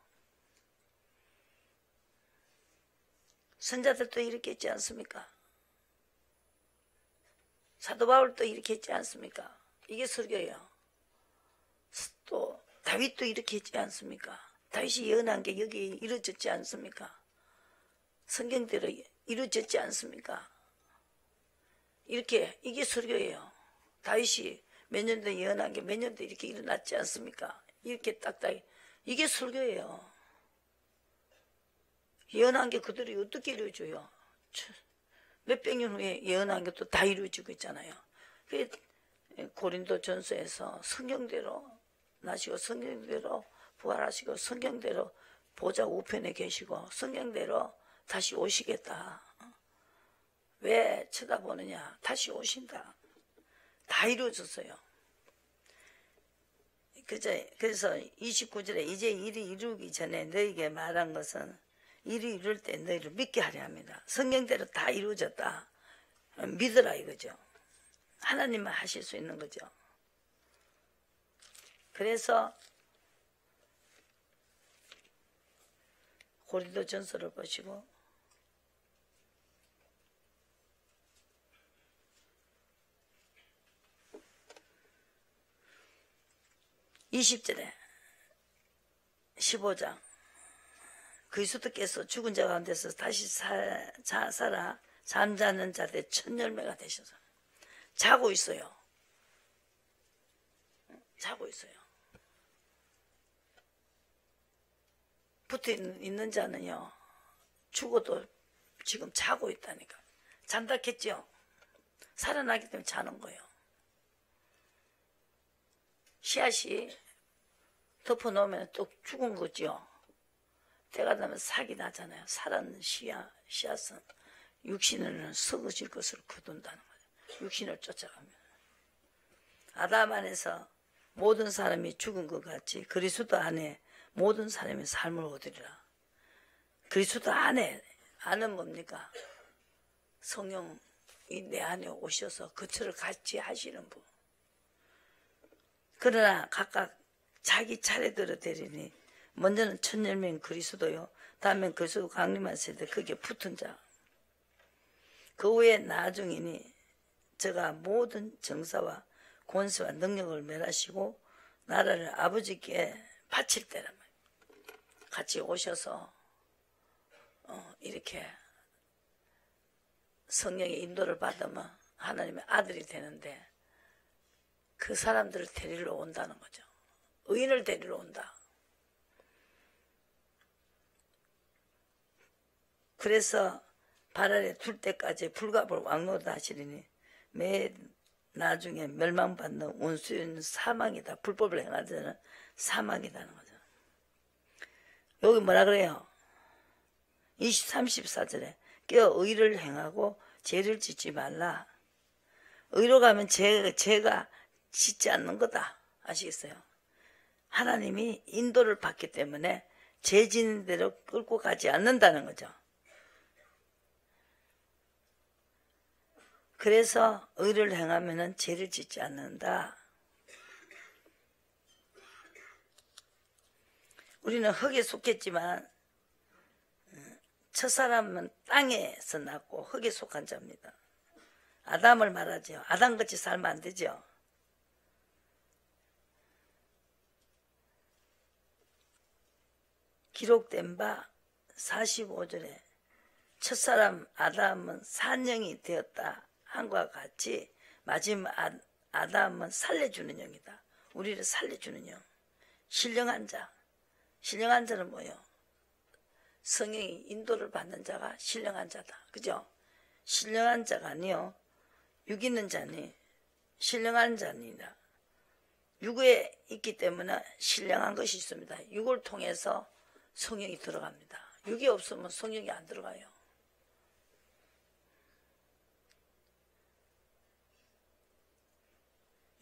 선자들도 이렇게 했지 않습니까? 사도 바울도 이렇게 했지 않습니까? 이게 설교예요. 또 다윗도 이렇게 했지 않습니까? 다윗이 예언한 게 여기 이루어졌지 않습니까? 성경대로 이루어졌지 않습니까? 이렇게 이게 설교예요. 다윗이 몇 년도 예언한 게 몇 년도 이렇게 일어났지 않습니까? 이렇게 딱딱 이게 설교예요. 예언한 게 그대로 어떻게 이루어져요? 몇백 년 후에 예언한 게 또 다 이루어지고 있잖아요. 고린도 전서에서 성경대로 나시고 성경대로 부활하시고 성경대로 보좌 우편에 계시고 성경대로 다시 오시겠다. 왜 쳐다보느냐? 다시 오신다. 다 이루어졌어요. 그래서 29절에 이제 일이 이루기 전에 너에게 말한 것은 일이 이룰 때 너희를 믿게 하려 합니다. 성경대로 다 이루어졌다. 믿으라 이거죠. 하나님만 하실 수 있는 거죠. 그래서 고린도 전서를 보시고 20절에 15장 그리스도께서 죽은 자 가운데서 다시 살아 잠자는 자들 첫 열매가 되셔서 자고 있어요. 자고 있어요. 붙어 있는 자는요 죽어도 지금 자고 있다니까. 잠다겠죠. 살아나기 때문에 자는 거예요. 씨앗이 덮어놓으면 또 죽은 거죠. 때가 되면 삭이 나잖아요. 살았는 씨앗은 육신을 썩어질 것을 거둔다는 거예요. 육신을 쫓아가면. 아담 안에서 모든 사람이 죽은 것 같이 그리스도 안에 모든 사람의 삶을 얻으리라. 그리스도 안에, 안은 뭡니까? 성령 내 안에 오셔서 거처를 같이 하시는 분. 그러나 각각 자기 차례대로 되리니 먼저는 천열명 그리스도요, 다음엔 그리스도 강림하실 때 거기에 붙은 자. 그 후에 나중이니 저가 모든 정사와 권세와 능력을 멸하시고 나라를 아버지께 바칠 때란 말이에요. 같이 오셔서 이렇게 성령의 인도를 받으면 하나님의 아들이 되는데 그 사람들을 데리러 온다는 거죠. 의인을 데리러 온다. 그래서 발 아래 둘 때까지 불갑을 왕노다 하시리니 매 나중에 멸망받는 원수인 사망이다. 불법을 행하자는 사망이라는 거죠. 여기 뭐라 그래요? 34절에 깨어 의를 행하고 죄를 짓지 말라. 의로 가면 죄가 짓지 않는 거다. 아시겠어요? 하나님이 인도를 받기 때문에 죄 짓는 대로 끌고 가지 않는다는 거죠. 그래서 의를 행하면 죄를 짓지 않는다. 우리는 흙에 속했지만 첫사람은 땅에서 났고 흙에 속한 자입니다. 아담을 말하죠. 아담같이 살면 안 되죠. 기록된 바 45절에 첫사람 아담은 산영이 되었다 한과 같이 마지막 아담은 살려주는 영이다. 우리를 살려주는 영. 신령한 자. 신령한 자는 뭐예요? 성령이 인도를 받는 자가 신령한 자다. 그죠? 신령한 자가 아니요. 육 있는 자니 신령한 자니라. 육에 있기 때문에 신령한 것이 있습니다. 육을 통해서 성령이 들어갑니다. 육이 없으면 성령이 안 들어가요.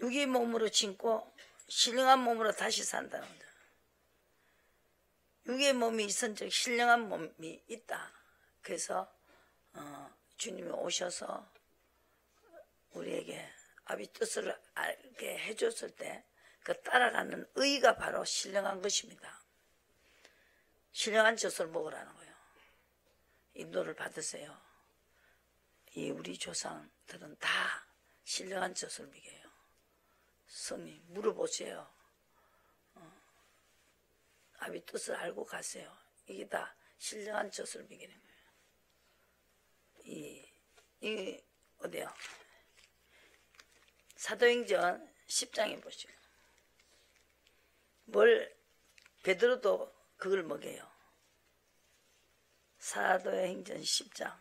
육이 몸으로 짓고 신령한 몸으로 다시 산다는 거죠. 육의 몸이 있은 즉 신령한 몸이 있다. 그래서 주님이 오셔서 우리에게 아버지 뜻을 알게 해줬을 때 그 따라가는 의가 바로 신령한 것입니다. 신령한 젖을 먹으라는 거예요. 인도를 받으세요. 이 우리 조상들은 다 신령한 젖을 먹여요. 성님 물어보세요. 아버지 뜻을 알고 가세요. 이게 다 신령한 젖을 먹이는 거예요. 이 어디요? 사도행전 10장에 보시고 베드로도 그걸 먹여요. 사도행전 10장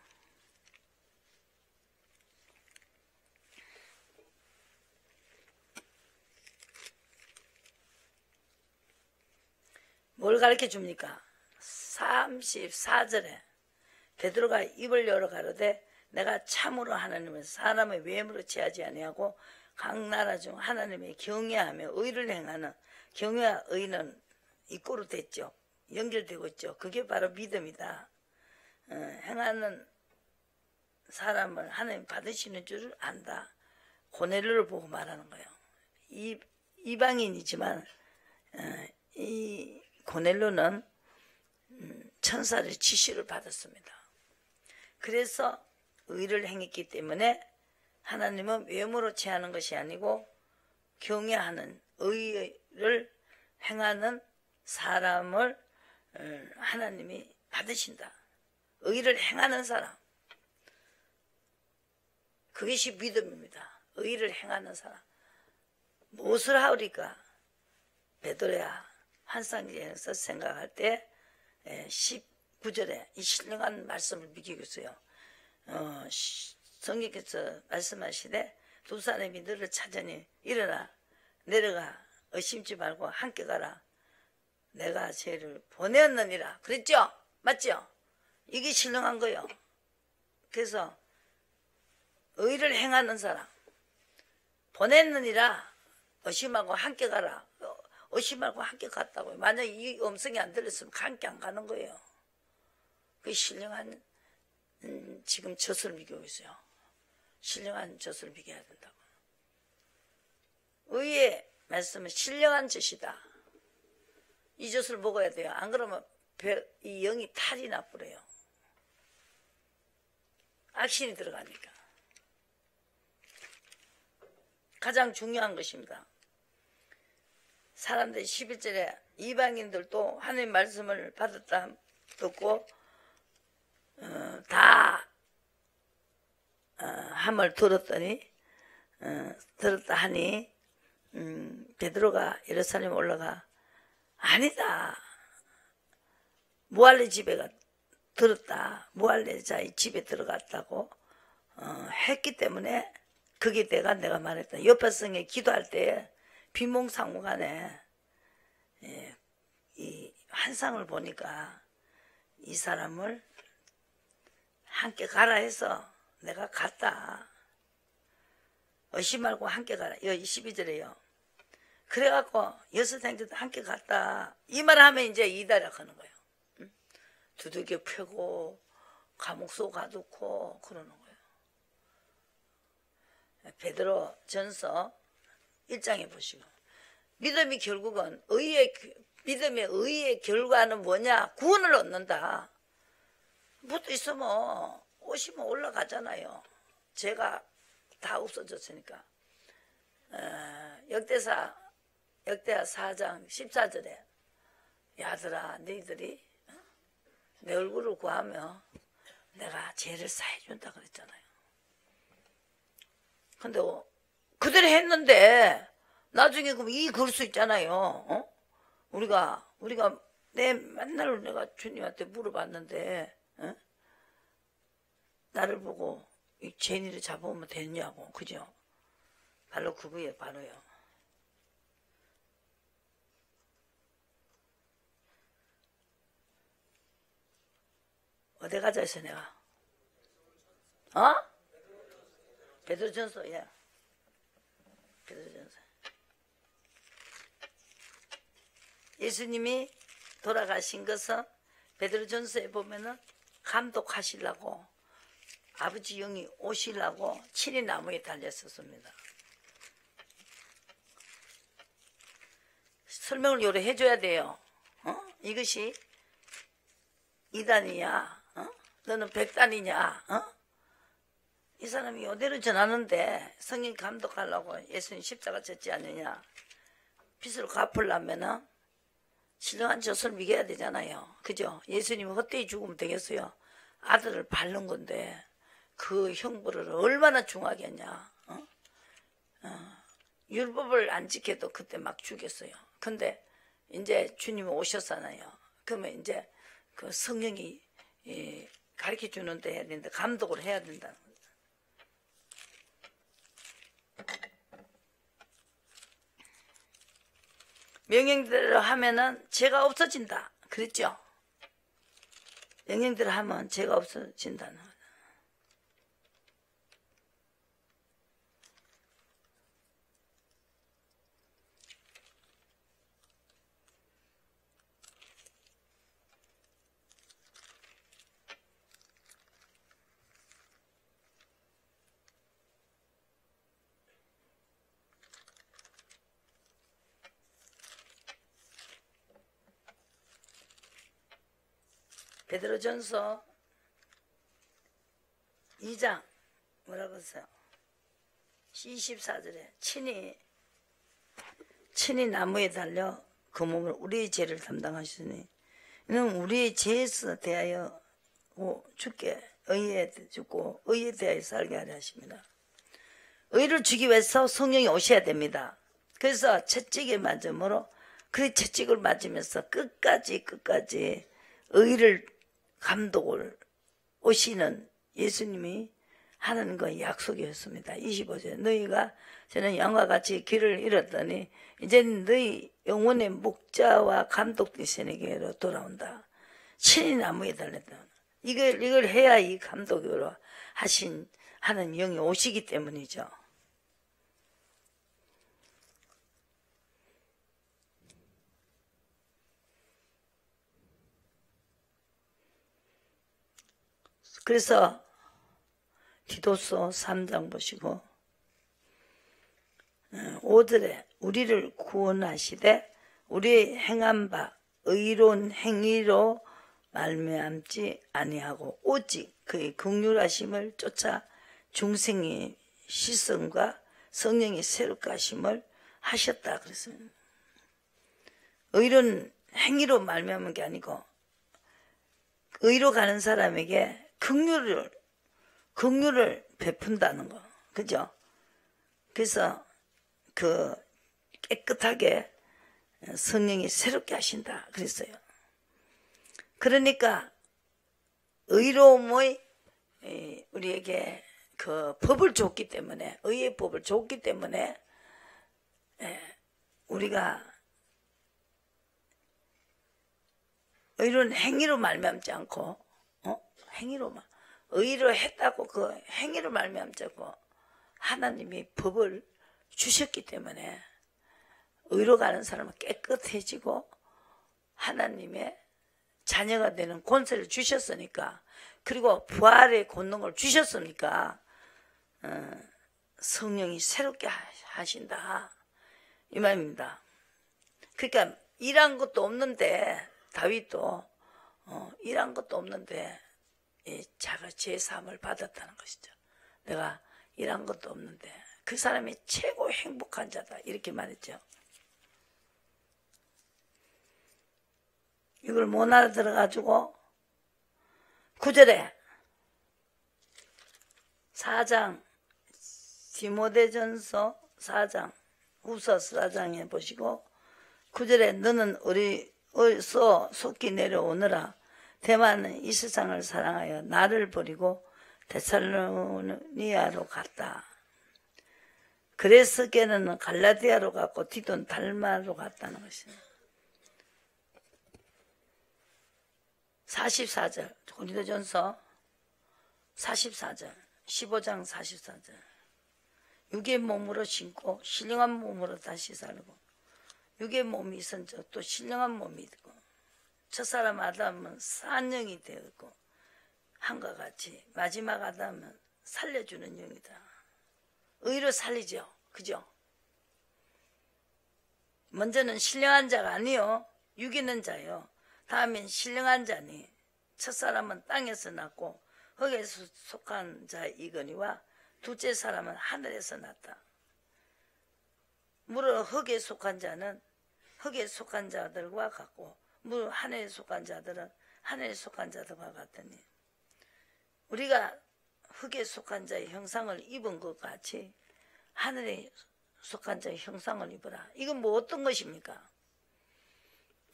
뭘 가르쳐 줍니까? 34절에 베드로가 입을 열어 가로되 내가 참으로 하나님을 사람의 외모로 취하지 아니하고 각 나라 중 하나님의 경외하며 의를 행하는 경외와 의는 이꼬로 됐죠. 연결되고 있죠. 그게 바로 믿음이다. 행하는 사람을 하나님 받으시는 줄을 안다. 고넬료를 보고 말하는 거예요. 이방인이지만 이 고넬료는 천사의 지시를 받았습니다. 그래서 의를 행했기 때문에 하나님은 외모로 취하는 것이 아니고 경외하는 의를 행하는 사람을 하나님이 받으신다. 의를 행하는 사람. 그것이 믿음입니다. 의를 행하는 사람. 무엇을 하오리까? 베드로야 환상기에서 생각할 때 19절에 이 신령한 말씀을 미기고 있어요. 성경께서 말씀하시되 두 사람이 너를 찾으니 일어나 내려가 의심지 말고 함께 가라. 내가 쟤를 보내었느니라. 그랬죠? 맞죠? 이게 신령한 거예요. 그래서 의를 행하는 사람 보냈느니라. 의심하고 함께 가라. 의심하고 함께 갔다고요. 만약에 이 음성이 안 들렸으면 함께 안 가는 거예요. 그 신령한 지금 젖을 미기고 있어요. 신령한 젖을 먹여야 된다고. 의의 말씀은 신령한 젖이다. 이 젖을 먹어야 돼요. 안 그러면 이 영이 탈이 나버려요. 악신이 들어가니까. 가장 중요한 것입니다. 사람들이 11절에 이방인들도 하나님 말씀을 받았다 듣고 다 함을 들었더니 들었다 하니 베드로가 예루살렘에 올라가 아니다. 무할레 집에 들었다. 무할레자의 집에 들어갔다고 했기 때문에 그게 내가 말했다. 요파성에 기도할 때 비몽사몽간에 이 환상을 보니까 이 사람을 함께 가라 해서 내가 갔다. 의심 말고 함께 가라. 여기 12절에요. 그래갖고 여섯 형제도 함께 갔다. 이 말을 하면 이제 이다라 하는 거예요. 두들겨 패고 감옥 속 가두고 그러는 거예요. 베드로 전서 1장에 보시고 믿음이 결국은 믿음의 의의 결과는 뭐냐? 구원을 얻는다. 뭣도 있으면 오시면 올라가잖아요. 죄가 다 없어졌으니까. 역대하 4장 14절에 야들아 너희들이 내 얼굴을 구하며 내가 죄를 사해준다 그랬잖아요. 근데 그대로 했는데 나중에 그럼 이 그럴 수 있잖아요. 우리가 맨날 내가 주님한테 물어봤는데 나를 보고 이 죄인이를 잡아오면 되냐고. 그죠? 바로 그거예요. 바로요. 어디 가자 했어 내가? 베드로전서. 예. 베드로전서. 예수님이 돌아가신 것은 베드로전서에 보면은 감독하시려고 아버지 영이 오시려고 친히 나무에 달렸었습니다. 설명을 요래 해줘야 돼요. 이것이 2단이냐? 너는 100단이냐? 이 사람이 이대로 전하는데 성인 감독하려고 예수님 십자가 졌지 않느냐? 빚을 갚으려면은 신령한 젖을 먹여야 되잖아요. 그죠? 예수님이 헛되이 죽으면 되겠어요? 아들을 밟는 건데 그 형벌을 얼마나 중하겠냐? 율법을 안 지켜도 그때 막 죽였어요. 근데 이제 주님이 오셨잖아요. 그러면 이제 그 성령이 가르쳐 주는데 해야 되는데 감독을 해야 된다는 거죠. 명령대로 하면은 죄가 없어진다. 그랬죠? 명령대로 하면 죄가 없어진다는 거죠. 베드로전서 2장 뭐라고 했어요? 24절에 친히 나무에 달려 그 몸을 우리의 죄를 담당하시니 이는 우리의 죄에서 대하여 죽게 의에 죽고 의에 대하여 살게 하려 하십니다. 의를 주기 위해서 성령이 오셔야 됩니다. 그래서 채찍에 맞음으로 그 채찍을 맞으면서 끝까지 의를 감독을 오시는 예수님이 하는 건 약속이었습니다. 25절 너희가 저는 양과 같이 길을 잃었더니 이제 너희 영혼의 목자와 감독 되신 에게로 돌아온다. 친히 나무에 달렸다. 이걸 해야 이 감독으로 하는 영이 오시기 때문이죠. 그래서 디도서 3장 보시고 5절에 우리를 구원하시되 우리의 행한 바 의로운 행위로 말미암지 아니하고 오직 그의 긍휼하심을 쫓아 중생의 시선과 성령의 새롭게 하심을 하셨다 그랬어요. 의로운 행위로 말미암은 게 아니고 의로 가는 사람에게 긍휼을 베푼다는 거, 그죠? 그래서 그 깨끗하게 성령이 새롭게 하신다 그랬어요. 그러니까 의로움의 우리에게 그 법을 줬기 때문에, 의의 법을 줬기 때문에 우리가 의로운 행위로 말미암지 않고 행위로만 의로 했다고 그 행위로 말미암지 않고 하나님이 법을 주셨기 때문에 의로 가는 사람은 깨끗해지고 하나님의 자녀가 되는 권세를 주셨으니까, 그리고 부활의 권능을 주셨으니까 성령이 새롭게 하신다 이 말입니다. 그러니까 일한 것도 없는데 다윗도 일한 것도 없는데 자가 제3을 받았다는 것이죠. 내가 일한 것도 없는데 그 사람이 최고 행복한 자다 이렇게 말했죠. 이걸 못 알아들어가지고 9절에 4장 디모데전서 4장 후서 4장에 보시고 9절에 너는 어디서 속히 내려오느라 대만은 이 세상을 사랑하여 나를 버리고 데살로니아로 갔다. 그레스게는 갈라디아로 갔고 디도는 달마로 갔다는 것입니다. 44절 고린도전서 44절 15장 44절 육의 몸으로 신고 신령한 몸으로 다시 살고, 육의 몸이 있은 적 또 신령한 몸이 있고, 첫사람 아담은 산영이 되었고 한과 같이 마지막 아담은 살려주는 영이다. 의로 살리죠, 그죠? 먼저는 신령한 자가 아니요 육 있는 자요, 다음엔 신령한 자니 첫사람은 땅에서 났고 흙에서 속한 자이거니와 둘째 사람은 하늘에서 났다. 무릇 흙에 속한 자는 흙에 속한 자들과 같고 무릇 하늘에 속한 자들은 하늘에 속한 자들과 같으니 우리가 흙에 속한 자의 형상을 입은 것 같이 하늘에 속한 자의 형상을 입으라. 이건 뭐 어떤 것입니까?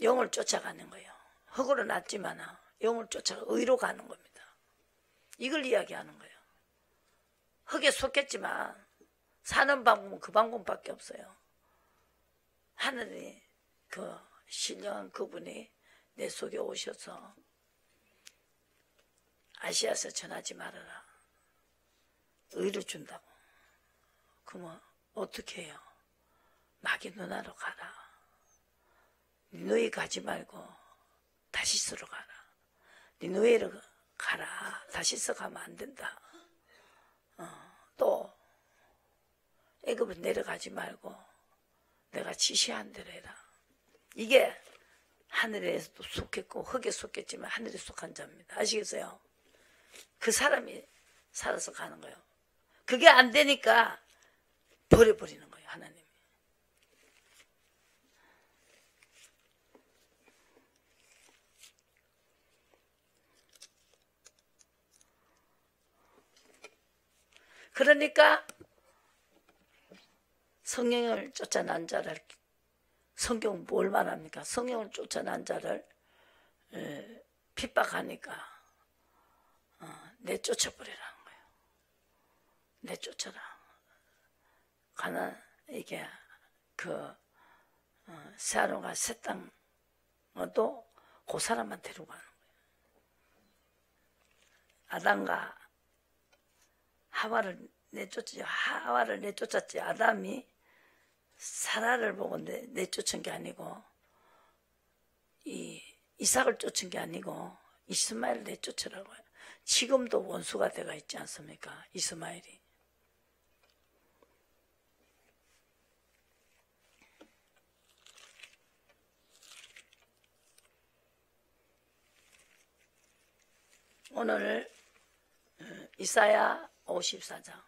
영을 쫓아가는 거예요. 흙으로 났지만 영을 쫓아가 의로 가는 겁니다. 이걸 이야기하는 거예요. 흙에 속했지만 사는 방법은 그 방법밖에 없어요. 하늘이 그 신령한 그분이 내 속에 오셔서 아시아서 전하지 말아라. 의를 준다고. 그러면 어떻게 해요? 마게도나로 가라. 니누에 가지 말고 다시스로 가라. 니누에로 가라. 다시스 가면 안 된다. 또 애굽을 내려가지 말고 내가 지시한 대로 해라. 이게 하늘에도 속했고 흙에 속했지만 하늘에 속한 자입니다. 아시겠어요? 그 사람이 살아서 가는 거예요. 그게 안 되니까 버려버리는 거예요, 하나님이. 그러니까 성령을 쫓아난 자를, 성경은 뭘 말합니까? 성령을 쫓아난 자를 핍박하니까 내쫓아버리라는 거예요. 내쫓아라. 이게 세아론과 새 땅도 그 사람만 데리고 가는 거예요. 아담과 하와를 내쫓았지. 아담이 사라를 보고 내쫓은 게 아니고 이삭을 쫓은 게 아니고 이스마엘을 내쫓으라고요. 지금도 원수가 되어 있지 않습니까? 이스마엘이. 오늘 이사야 54장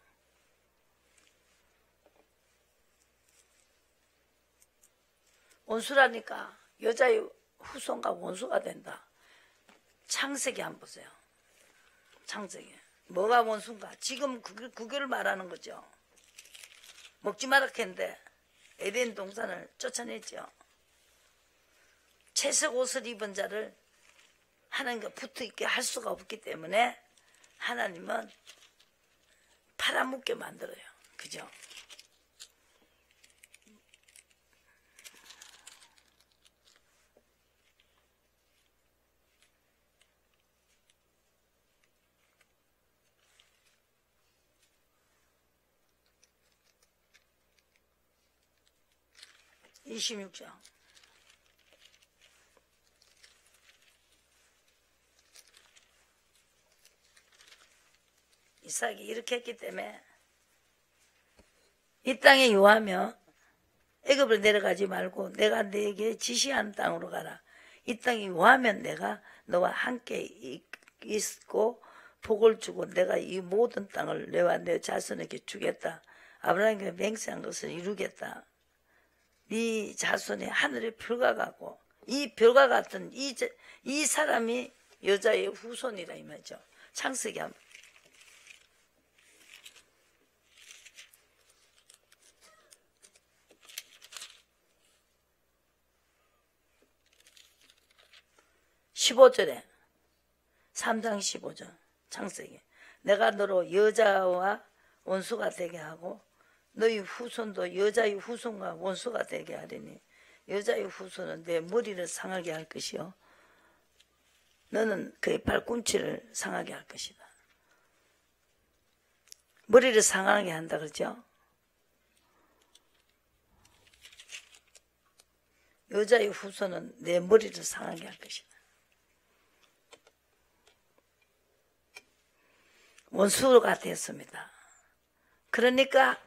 원수라니까 여자의 후손과 원수가 된다. 창세기 한번 보세요. 창세기 뭐가 원수인가? 지금 그걸 말하는 거죠. 먹지 마라 했는데 에덴 동산을 쫓아냈죠. 채색 옷을 입은 자를 하나님과 붙어있게 할 수가 없기 때문에 하나님은 팔아먹게 만들어요. 그죠? (26장) 이삭이 이렇게 했기 때문에 이 땅에 요하며 애굽으로 내려가지 말고 내가 네게 지시하는 땅으로 가라. 이 땅이 요하면 내가 너와 함께 있고 복을 주고 내가 이 모든 땅을 너와 내 자손에게 주겠다. 아브라함에게 맹세한 것을 이루겠다. 네 자손이 하늘의 별과 같고 이 별과 같은 이 사람이 여자의 후손이라 이 말이죠. 창세기 한번 15절에 3장 15절 창세기 내가 너로 여자와 원수가 되게 하고 너희 후손도 여자의 후손과 원수가 되게 하리니 여자의 후손은 내 머리를 상하게 할 것이요 너는 그의 발꿈치를 상하게 할 것이다. 머리를 상하게 한다 그러죠. 여자의 후손은 내 머리를 상하게 할 것이다. 원수가 됐습니다. 그러니까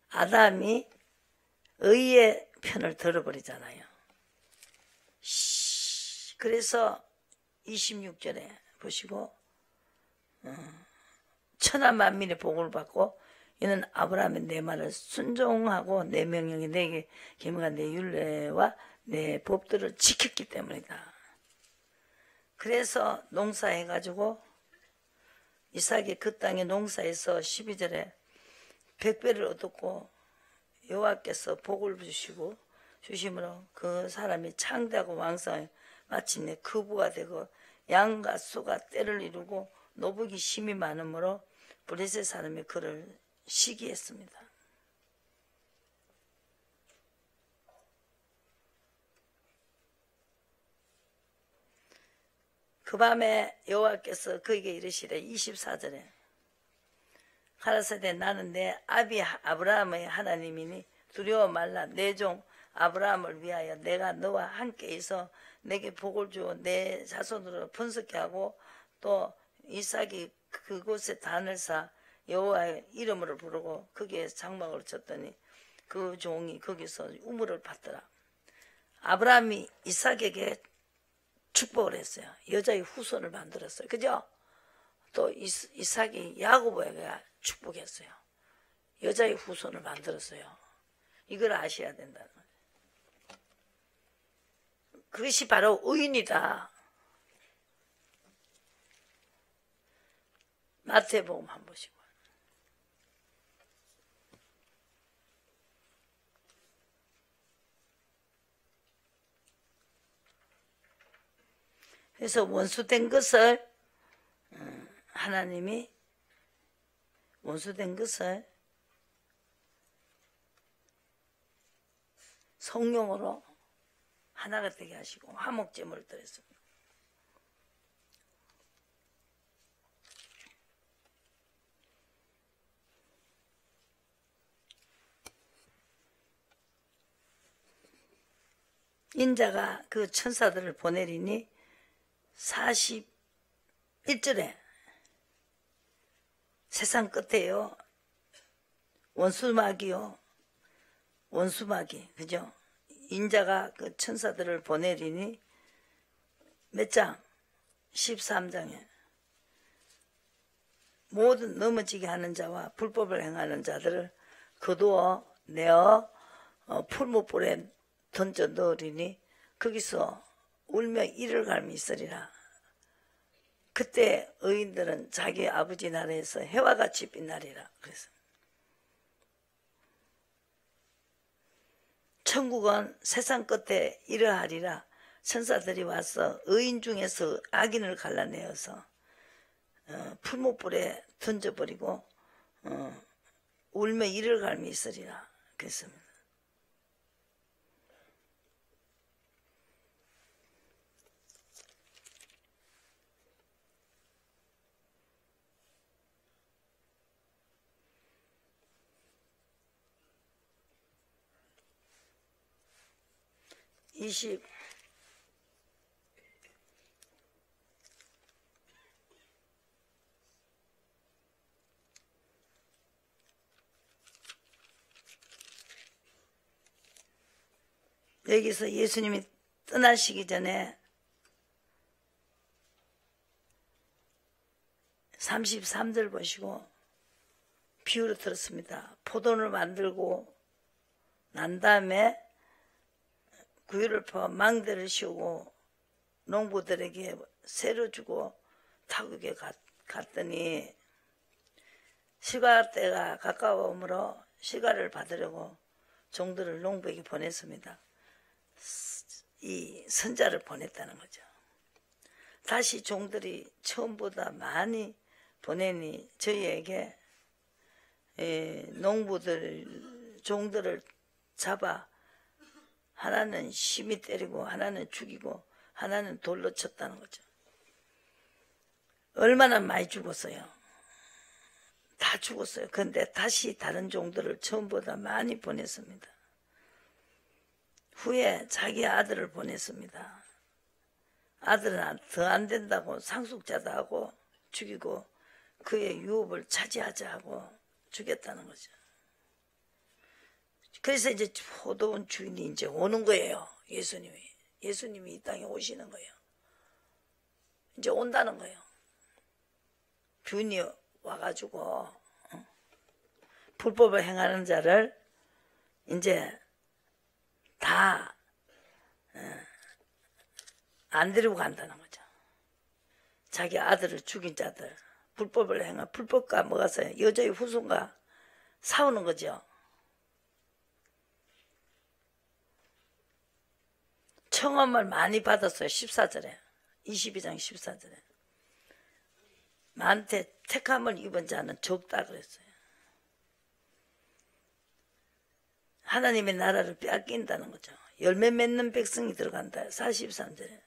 아담이 의의 편을 들어버리잖아요. 그래서 26절에 보시고 천하 만민의 복을 받고 이는 아브라함의 내 말을 순종하고 내 명령이 내게 계명한 내 율례와 내 법들을 지켰기 때문이다. 그래서 농사해가지고 이삭이 그 땅에 농사해서 12절에 100배를 얻었고 여호와께서 복을 주심으로 그 사람이 창대하고 왕성해 마침내 그 부가 되고 양과 소가 때를 이루고 노복이 심이 많으므로 블레셋 사람이 그를 시기했습니다. 그 밤에 여호와께서 그에게 이르시되 24절에 가라사대 나는 내 아비 아브라함의 하나님이니 두려워 말라. 내 종 아브라함을 위하여 내가 너와 함께 있어 내게 복을 주어 내 자손으로 번성케 하고 또 이삭이 그곳에 단을 사 여호와의 이름으로 부르고 거기에 장막을 쳤더니 그 종이 거기서 우물을 받더라. 아브라함이 이삭에게 축복을 했어요. 여자의 후손을 만들었어요. 그죠? 또 이삭이 야고보에게 축복했어요. 여자의 후손을 만들었어요. 이걸 아셔야 된다는 거예요. 그것이 바로 의인이다. 마태복음 한번 보시고. 그래서 원수된 것을 하나님이 원수된 것을 성령으로 하나가 되게 하시고 화목제물을 드렸습니다. 인자가 그 천사들을 보내리니 1절에 세상 끝에요. 원수마귀요. 원수마귀. 그죠? 인자가 그 천사들을 보내리니 몇 장? 13장에 모든 넘어지게 하는 자와 불법을 행하는 자들을 거두어 내어 풀무불에 던져 넣으리니 거기서 울며 이를 갈미 있으리라. 그때 의인들은 자기 아버지 나라에서 해와 같이 빛나리라. 그래서 천국은 세상 끝에 이러하리라. 천사들이 와서 의인 중에서 악인을 갈라내어서 풀무불에 던져버리고 울며 이를 갈미 있으리라. 그랬습니다. 여기서 예수님이 떠나시기 전에 33절 보시고 비유를 들었습니다. 포도를 만들고 난 다음에 구유를 퍼 망대를 씌우고 농부들에게 세를 주고 타국에 갔더니 시가 때가 가까워오므로 시가를 받으려고 종들을 농부에게 보냈습니다. 이 선자를 보냈다는 거죠. 다시 종들이 처음보다 많이 보내니 저희에게 농부들 종들을 잡아 하나는 심히 때리고 하나는 죽이고 하나는 돌로 쳤다는 거죠. 얼마나 많이 죽었어요. 다 죽었어요. 그런데 다시 다른 종들을 처음보다 많이 보냈습니다. 후에 자기 아들을 보냈습니다. 아들은 더 안 된다고 상속자다 하고 죽이고 그의 유업을 차지하자 하고 죽였다는 거죠. 그래서 이제 포도원 주인이 이제 오는 거예요. 예수님이 이 땅에 오시는 거예요. 이제 온다는 거예요. 주인이 와가지고 불법을 행하는 자를 이제 다 안 데리고 간다는 거죠. 자기 아들을 죽인 자들, 불법을 행한 불법과 뭐가서 여자의 후손과 싸우는 거죠. 청함을 많이 받았어요. 14절에 22장 14절에 나한테 택함을 입은 자는 적다 그랬어요. 하나님의 나라를 빼앗긴다는 거죠. 열매 맺는 백성이 들어간다. 43절에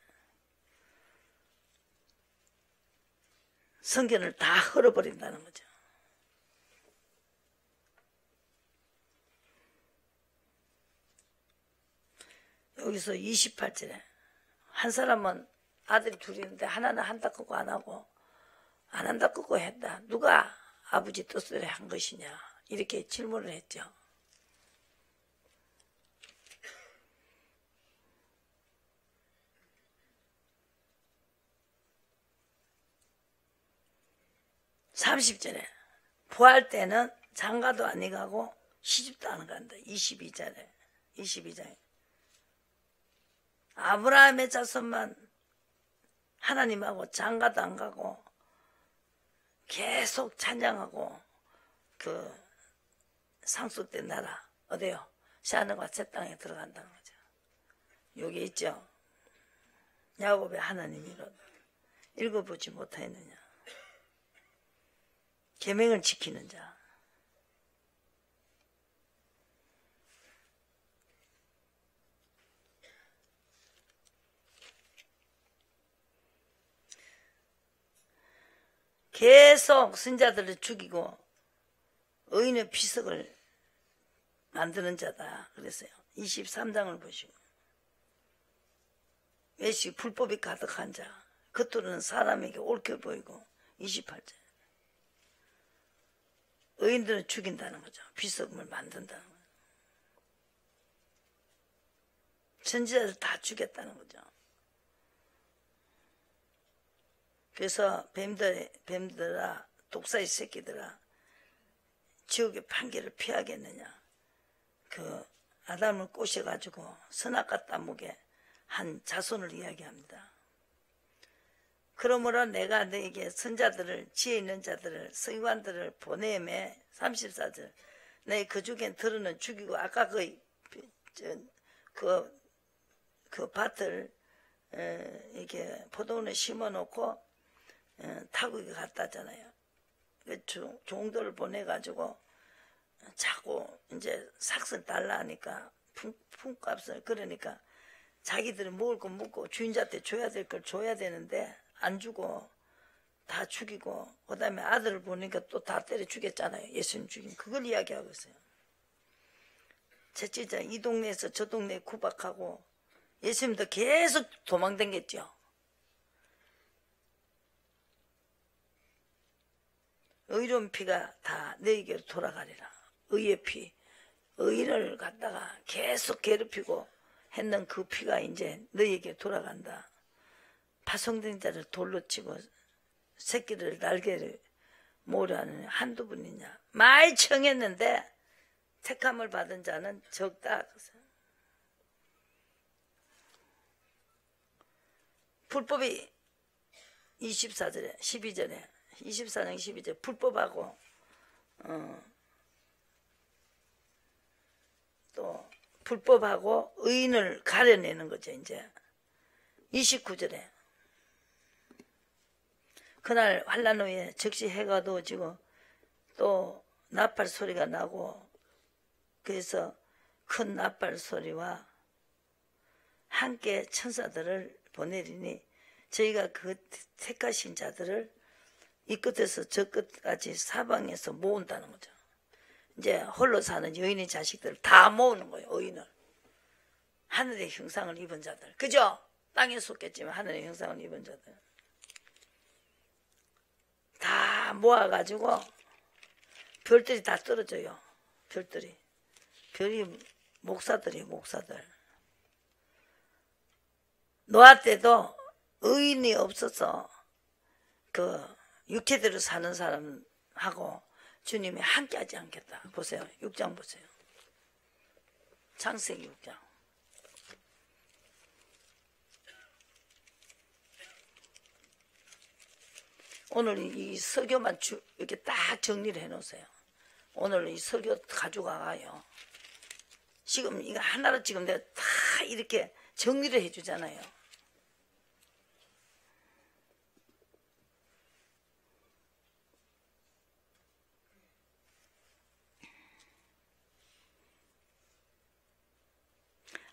성견을 다 헐어버린다는 거죠. 여기서 28절에 한 사람은 아들이 둘이 있는데 하나는 한다 끄고 안 하고 안 한다 끄고 했다. 누가 아버지 뜻대로 한 것이냐 이렇게 질문을 했죠. (30절에) 부할 때는 장가도 안 가고 시집도 안 간다. 22장에 아브라함의 자손만 하나님하고 장가도 안 가고 계속 찬양하고 그 상속된 나라 어디요? 시아너가 제 땅에 들어간다는 거죠. 여기 있죠. 야곱의 하나님이로다. 읽어보지 못하였느냐. 계명을 지키는 자. 계속 선자들을 죽이고 의인의 피석을 만드는 자다 그랬어요. 23장을 보시고 외식 불법이 가득한 자 겉으로는 사람에게 옳게 보이고 28절 의인들은 죽인다는 거죠. 비석음을 만든다는 거죠. 선지자들 다 죽였다는 거죠. 그래서 뱀들아 독사의 새끼들아 지옥의 판결을 피하겠느냐. 그 아담을 꼬셔가지고 선악과 따목에 한 자손을 이야기합니다. 그러므로 내가 너에게 선자들을 지혜 있는 자들을 서기관들을 보내매 34절 너희 그 중에 들어는 죽이고 아까 그 밭을 이렇게 포도원에 심어놓고 타국에 갔다 하잖아요. 그 종들을 보내가지고 자꾸 이제 삭슬 달라 하니까 품값을 그러니까 자기들이 먹을 거 먹고 주인한테 줘야 될 걸 줘야 되는데 안 주고 다 죽이고 그 다음에 아들을 보니까 또 다 때려 죽였잖아요. 예수님 죽인 그걸 이야기하고 있어요. 채찍자 이 동네에서 저 동네에 구박하고 예수님도 계속 도망다녔죠. 의로운 피가 다 너에게로 돌아가리라. 의의 피, 의인을 갖다가 계속 괴롭히고 했는 그 피가 이제 너에게 돌아간다. 파송된 자를 돌로 치고 새끼를 날개를 모으라는 한두 분이냐. 많이 청했는데 택함을 받은 자는 적다. 불법이 24절에 12절에 24장 12절 불법하고 또 불법하고 의인을 가려내는 거죠. 이제 29절에 그날 환난 후에 즉시 해가 어두워지고 또 나팔 소리가 나고 그래서 큰 나팔 소리와 함께 천사들을 보내리니 저희가 그 택하신 자들을 이 끝에서 저 끝까지 사방에서 모은다는 거죠. 이제 홀로 사는 여인의 자식들을 다 모으는 거예요. 의인을. 하늘의 형상을 입은 자들. 그죠? 땅에 속겠지만 하늘의 형상을 입은 자들. 다 모아가지고 별들이 다 떨어져요. 별들이. 별이 목사들이 목사들. 노아 때도 의인이 없어서 그 육체대로 사는 사람하고 주님이 함께하지 않겠다. 보세요. 6장 보세요. 창세기 6장. 오늘 이 설교만 이렇게 딱 정리를 해놓으세요. 오늘 이 설교 가져가요. 지금 이거 하나로 지금 내가 다 이렇게 정리를 해주잖아요.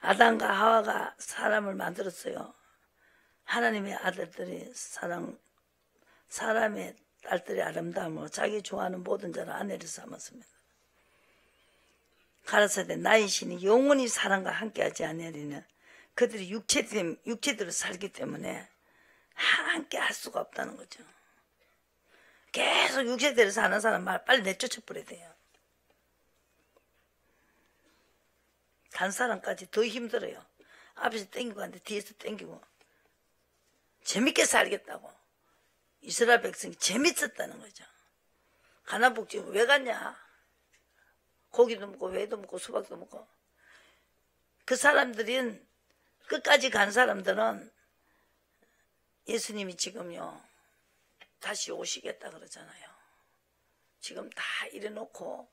아담과 하와가 사람을 만들었어요. 하나님의 아들들이 사람의 딸들의 아름다움으로 자기 좋아하는 모든 자를 아내를 삼았습니다. 가라사대 나의 신이 영원히 사람과 함께하지 아니하리는 그들이 육체대로 살기 때문에 함께 할 수가 없다는 거죠. 계속 육체대로 사는 사람 말 빨리 내쫓아 버려야 돼요. 단 사람까지 더 힘들어요. 앞에서 땡기고 하는데 뒤에서 땡기고 재밌게 살겠다고. 이스라엘 백성이 재밌었다는 거죠. 가나복지 왜 갔냐. 고기도 먹고 회도 먹고 수박도 먹고. 그 사람들은 끝까지 간 사람들은 예수님이 지금요 다시 오시겠다 그러잖아요. 지금 다 이래놓고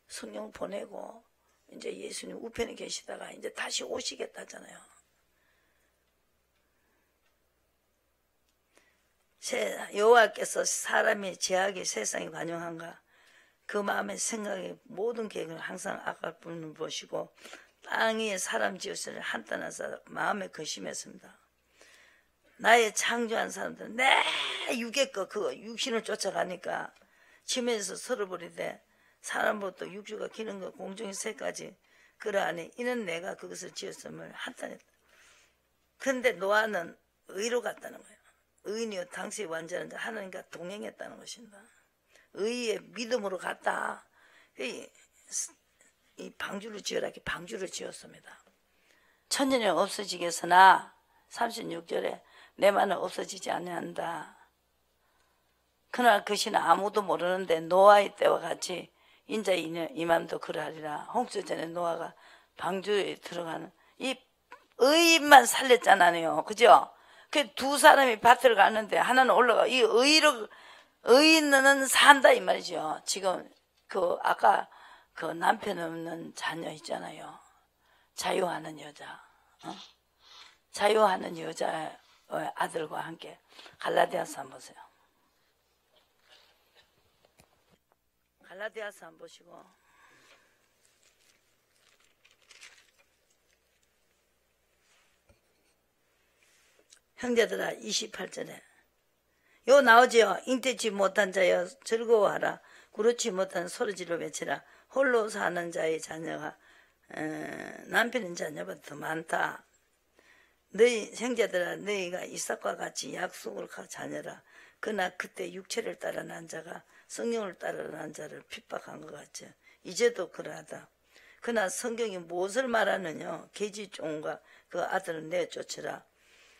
성령 보내고 이제 예수님 우편에 계시다가 이제 다시 오시겠다 하잖아요. 여호와께서 사람의 죄악이 세상에 관영한가 그 마음의 생각의 모든 계획을 항상 악할 뿐을 보시고 땅 위에 사람 지으시를 한탄하사 마음에 근심했습니다. 나의 창조한 사람들은 내 육의 그 육신을 쫓아가니까 치매에서 서러버리되 사람부터 육주가 기는 것 공중의 새까지 그러하니 이는 내가 그것을 지었음을 한탄했다. 그런데 노아는 의로 갔다는 거예요. 의인이요 당시에 완전한 자 하나님과 동행했다는 것입니다. 의의 믿음으로 갔다. 이 방주를 지으라 이렇게 방주를 지었습니다. 천년이 없어지겠으나 36절에 내 말은 없어지지 아니한다. 그날 그 시는 아무도 모르는데 노아의 때와 같이 인자 이맘도 그러하리라. 홍수전에 노아가 방주에 들어가는 이 의인만 살렸잖아요. 그죠? 그 두 사람이 밭을 가는데 하나는 올라가. 이 의인은 산다 이 말이죠. 지금 그 아까 그 남편 없는 자녀 있잖아요. 자유하는 여자. 자유하는 여자의 아들과 함께 갈라디아서 한번 보세요. 갈라디아서 한번 보시고 형제들아 28절에 요 나오지요. 잉태치 못한 자여 즐거워하라. 그렇지 못한 소리지로 외치라. 홀로 사는 자의 자녀가 남편인 자녀보다 더 많다. 너희 형제들아 너희가 이삭과 같이 약속을 자녀라. 그러나 그때 육체를 따라 난 자가 성령을 따라 난 자를 핍박한 것 같죠. 이제도 그러하다. 그러나 성경이 무엇을 말하느냐. 계집종과 그 아들을 내쫓으라.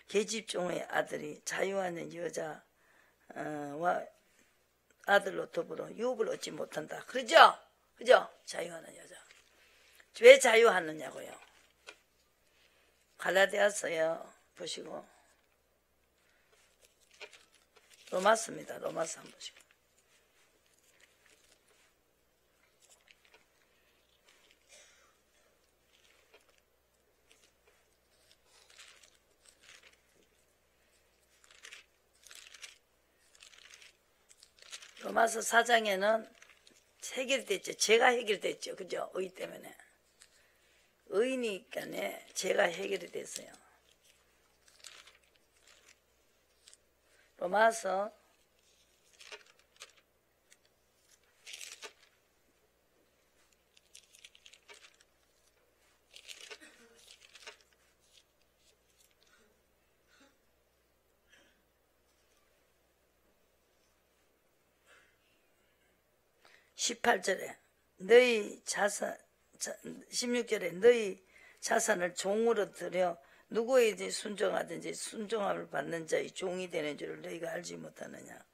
계집종의 아들이 자유하는 여자와 아들로 더불어 유업을 얻지 못한다. 그러죠? 그죠? 자유하는 여자. 왜 자유하느냐고요. 갈라디아서요 보시고 로마서입니다. 로마서 한번 보시고 로마서 4장에는 해결됐죠. 죄가 해결됐죠. 그죠? 의 때문에. 의니까 죄가 해결이 됐어요. 로마서 18절에 너희 자산 16절에 너희 자산을 종으로 들여 누구에게 순종하든지 순종함을 받는 자의 종이 되는 줄을 너희가 알지 못하느냐.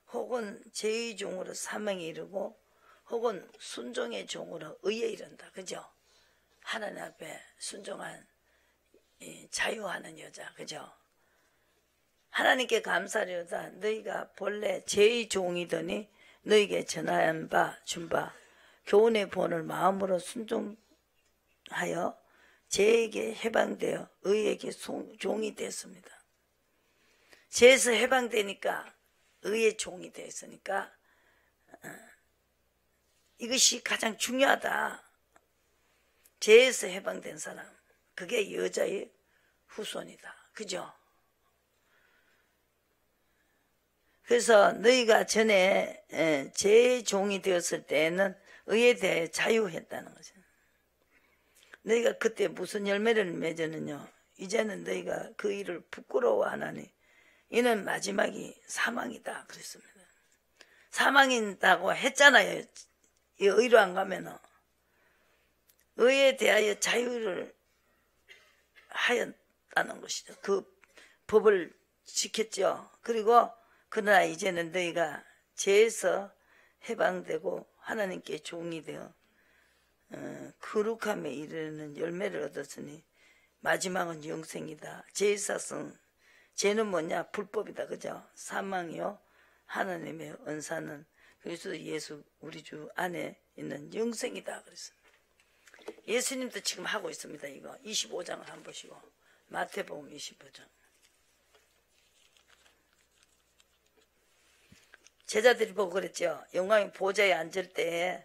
혹은 죄의 종으로 사망에 이르고 혹은 순종의 종으로 의에 이른다. 그죠? 하나님 앞에 순종한 자유하는 여자. 그죠? 하나님께 감사하려다 너희가 본래 죄의 종이더니 너희에게 전한 바 준 바 교훈의 본을 마음으로 순종하여 죄에게 해방되어 의에게 종이 됐습니다. 죄에서 해방되니까 의의 종이 됐으니까 이것이 가장 중요하다. 죄에서 해방된 사람 그게 여자의 후손이다. 그죠? 그래서 너희가 전에 죄의 종이 되었을 때에는 의에 대해 자유했다는 거죠. 너희가 그때 무슨 열매를 맺었느냐. 이제는 너희가 그 일을 부끄러워하나니 이는 마지막이 사망이다 그랬습니다. 사망이다고 했잖아요. 의로 안 가면은. 의에 대하여 자유를 하였다는 것이죠. 그 법을 지켰죠. 그리고 그러나 이제는 너희가 죄에서 해방되고 하나님께 종이 되어 거룩함에 이르는 열매를 얻었으니 마지막은 영생이다. 죄의 사성 죄는 뭐냐? 불법이다. 그죠? 사망이요 하나님의 은사는 그리스도 예수 우리 주 안에 있는 영생이다 그랬습니다. 예수님도 지금 하고 있습니다. 이거 25장을 한번 보시고 마태복음 25장 제자들이 보고 그랬죠. 영광의 보좌에 앉을 때에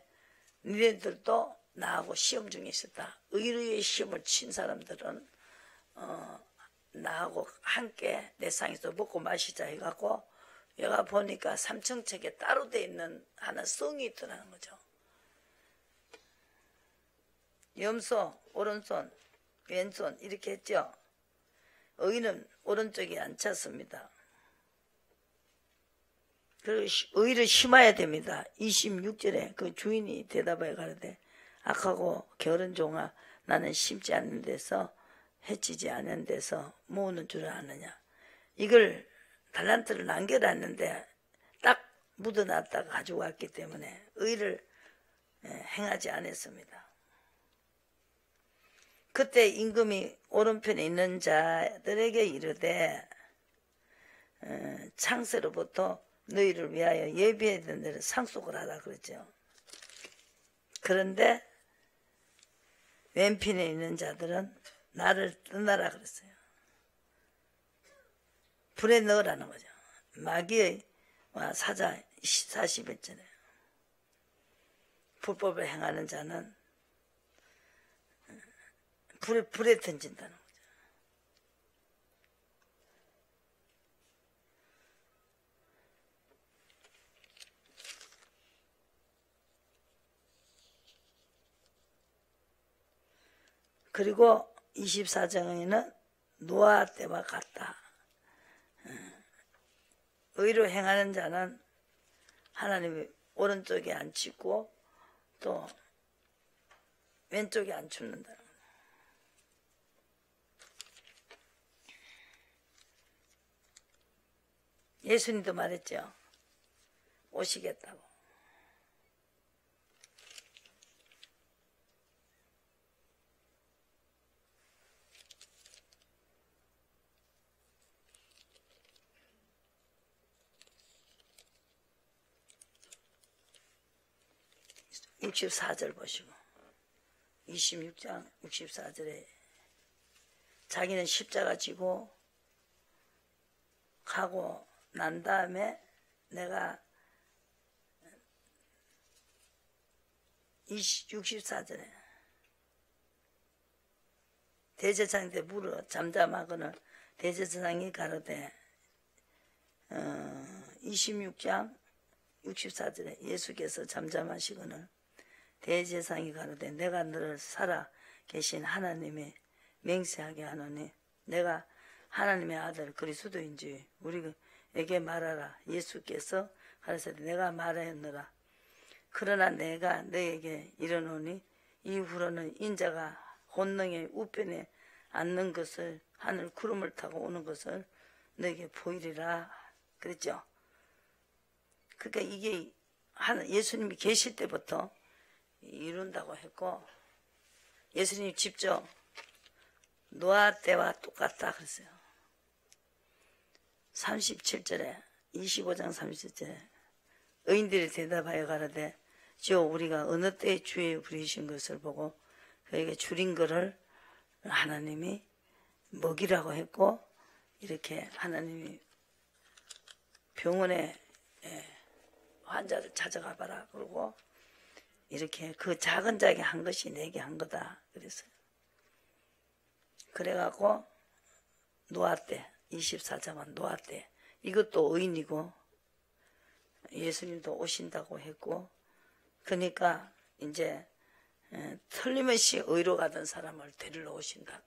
니네들도 나하고 시험 중에 있었다. 의의 시험을 친 사람들은 나하고 함께 내 상에서 먹고 마시자 해갖고 얘가 보니까 삼층책에 따로 돼 있는 하나 성이 있더라는 거죠. 염소 오른손 왼손 이렇게 했죠. 의인은 오른쪽에 앉혔습니다. 그 의를 심어야 됩니다. 26절에 그 주인이 대답하여 가로되 악하고 게으른 종아, 나는 심지 않는 데서 해치지 않은 데서 모으는 줄 아느냐. 이걸 달란트를 남겨놨는데 딱 묻어놨다가 가지고 왔기 때문에 의를 행하지 않았습니다. 그때 임금이 오른편에 있는 자들에게 이르되 창세로부터 너희를 위하여 예비했던 데를 상속을 하라 그랬죠. 그런데 왼편에 있는 자들은 나를 떠나라 그랬어요. 불에 넣으라는 거죠. 마귀의 사자 41절에 불법을 행하는 자는 불에 던진다는 거죠. 그리고 24장에는 노아 때와 같다. 의로 행하는 자는 하나님의 오른쪽에 앉히고 또 왼쪽에 앉히는다. 예수님도 말했죠. 오시겠다고. (64절) 보시고 26장 64절에 자기는 십자가 지고 가고 난 다음에 내가 64절에 대제사장한테 물어 잠잠하거늘 대제사장이 가로되 26장 64절에 예수께서 잠잠하시거늘 대제사장이 가로되 내가 너를 살아 계신 하나님의 맹세하게 하노니 내가 하나님의 아들 그리스도인지 우리에게 말하라. 예수께서 가르치되 내가 말하였노라. 그러나 내가 너에게 이르노니 이후로는 인자가 혼능의 우편에 앉는 것을 하늘 구름을 타고 오는 것을 너에게 보이리라 그랬죠. 그러니까 이게 예수님이 계실 때부터 이룬다고 했고 예수님이 직접 노아 때와 똑같다 그랬어요. 37절에 25장 37절에 의인들이 대답하여 가로되 주여 우리가 어느 때에 주의 부리신 것을 보고 그에게 줄인 것을 하나님이 먹이라고 했고 이렇게 하나님이 병원에 환자를 찾아가 봐라 그러고 이렇게 그 작은 자에게 한 것이 내게 한 거다 그랬어요. 그래갖고 노아 때 24장은 노아 때 이것도 의인이고 예수님도 오신다고 했고 그러니까 이제 틀림없이 의로 가던 사람을 데리러 오신다.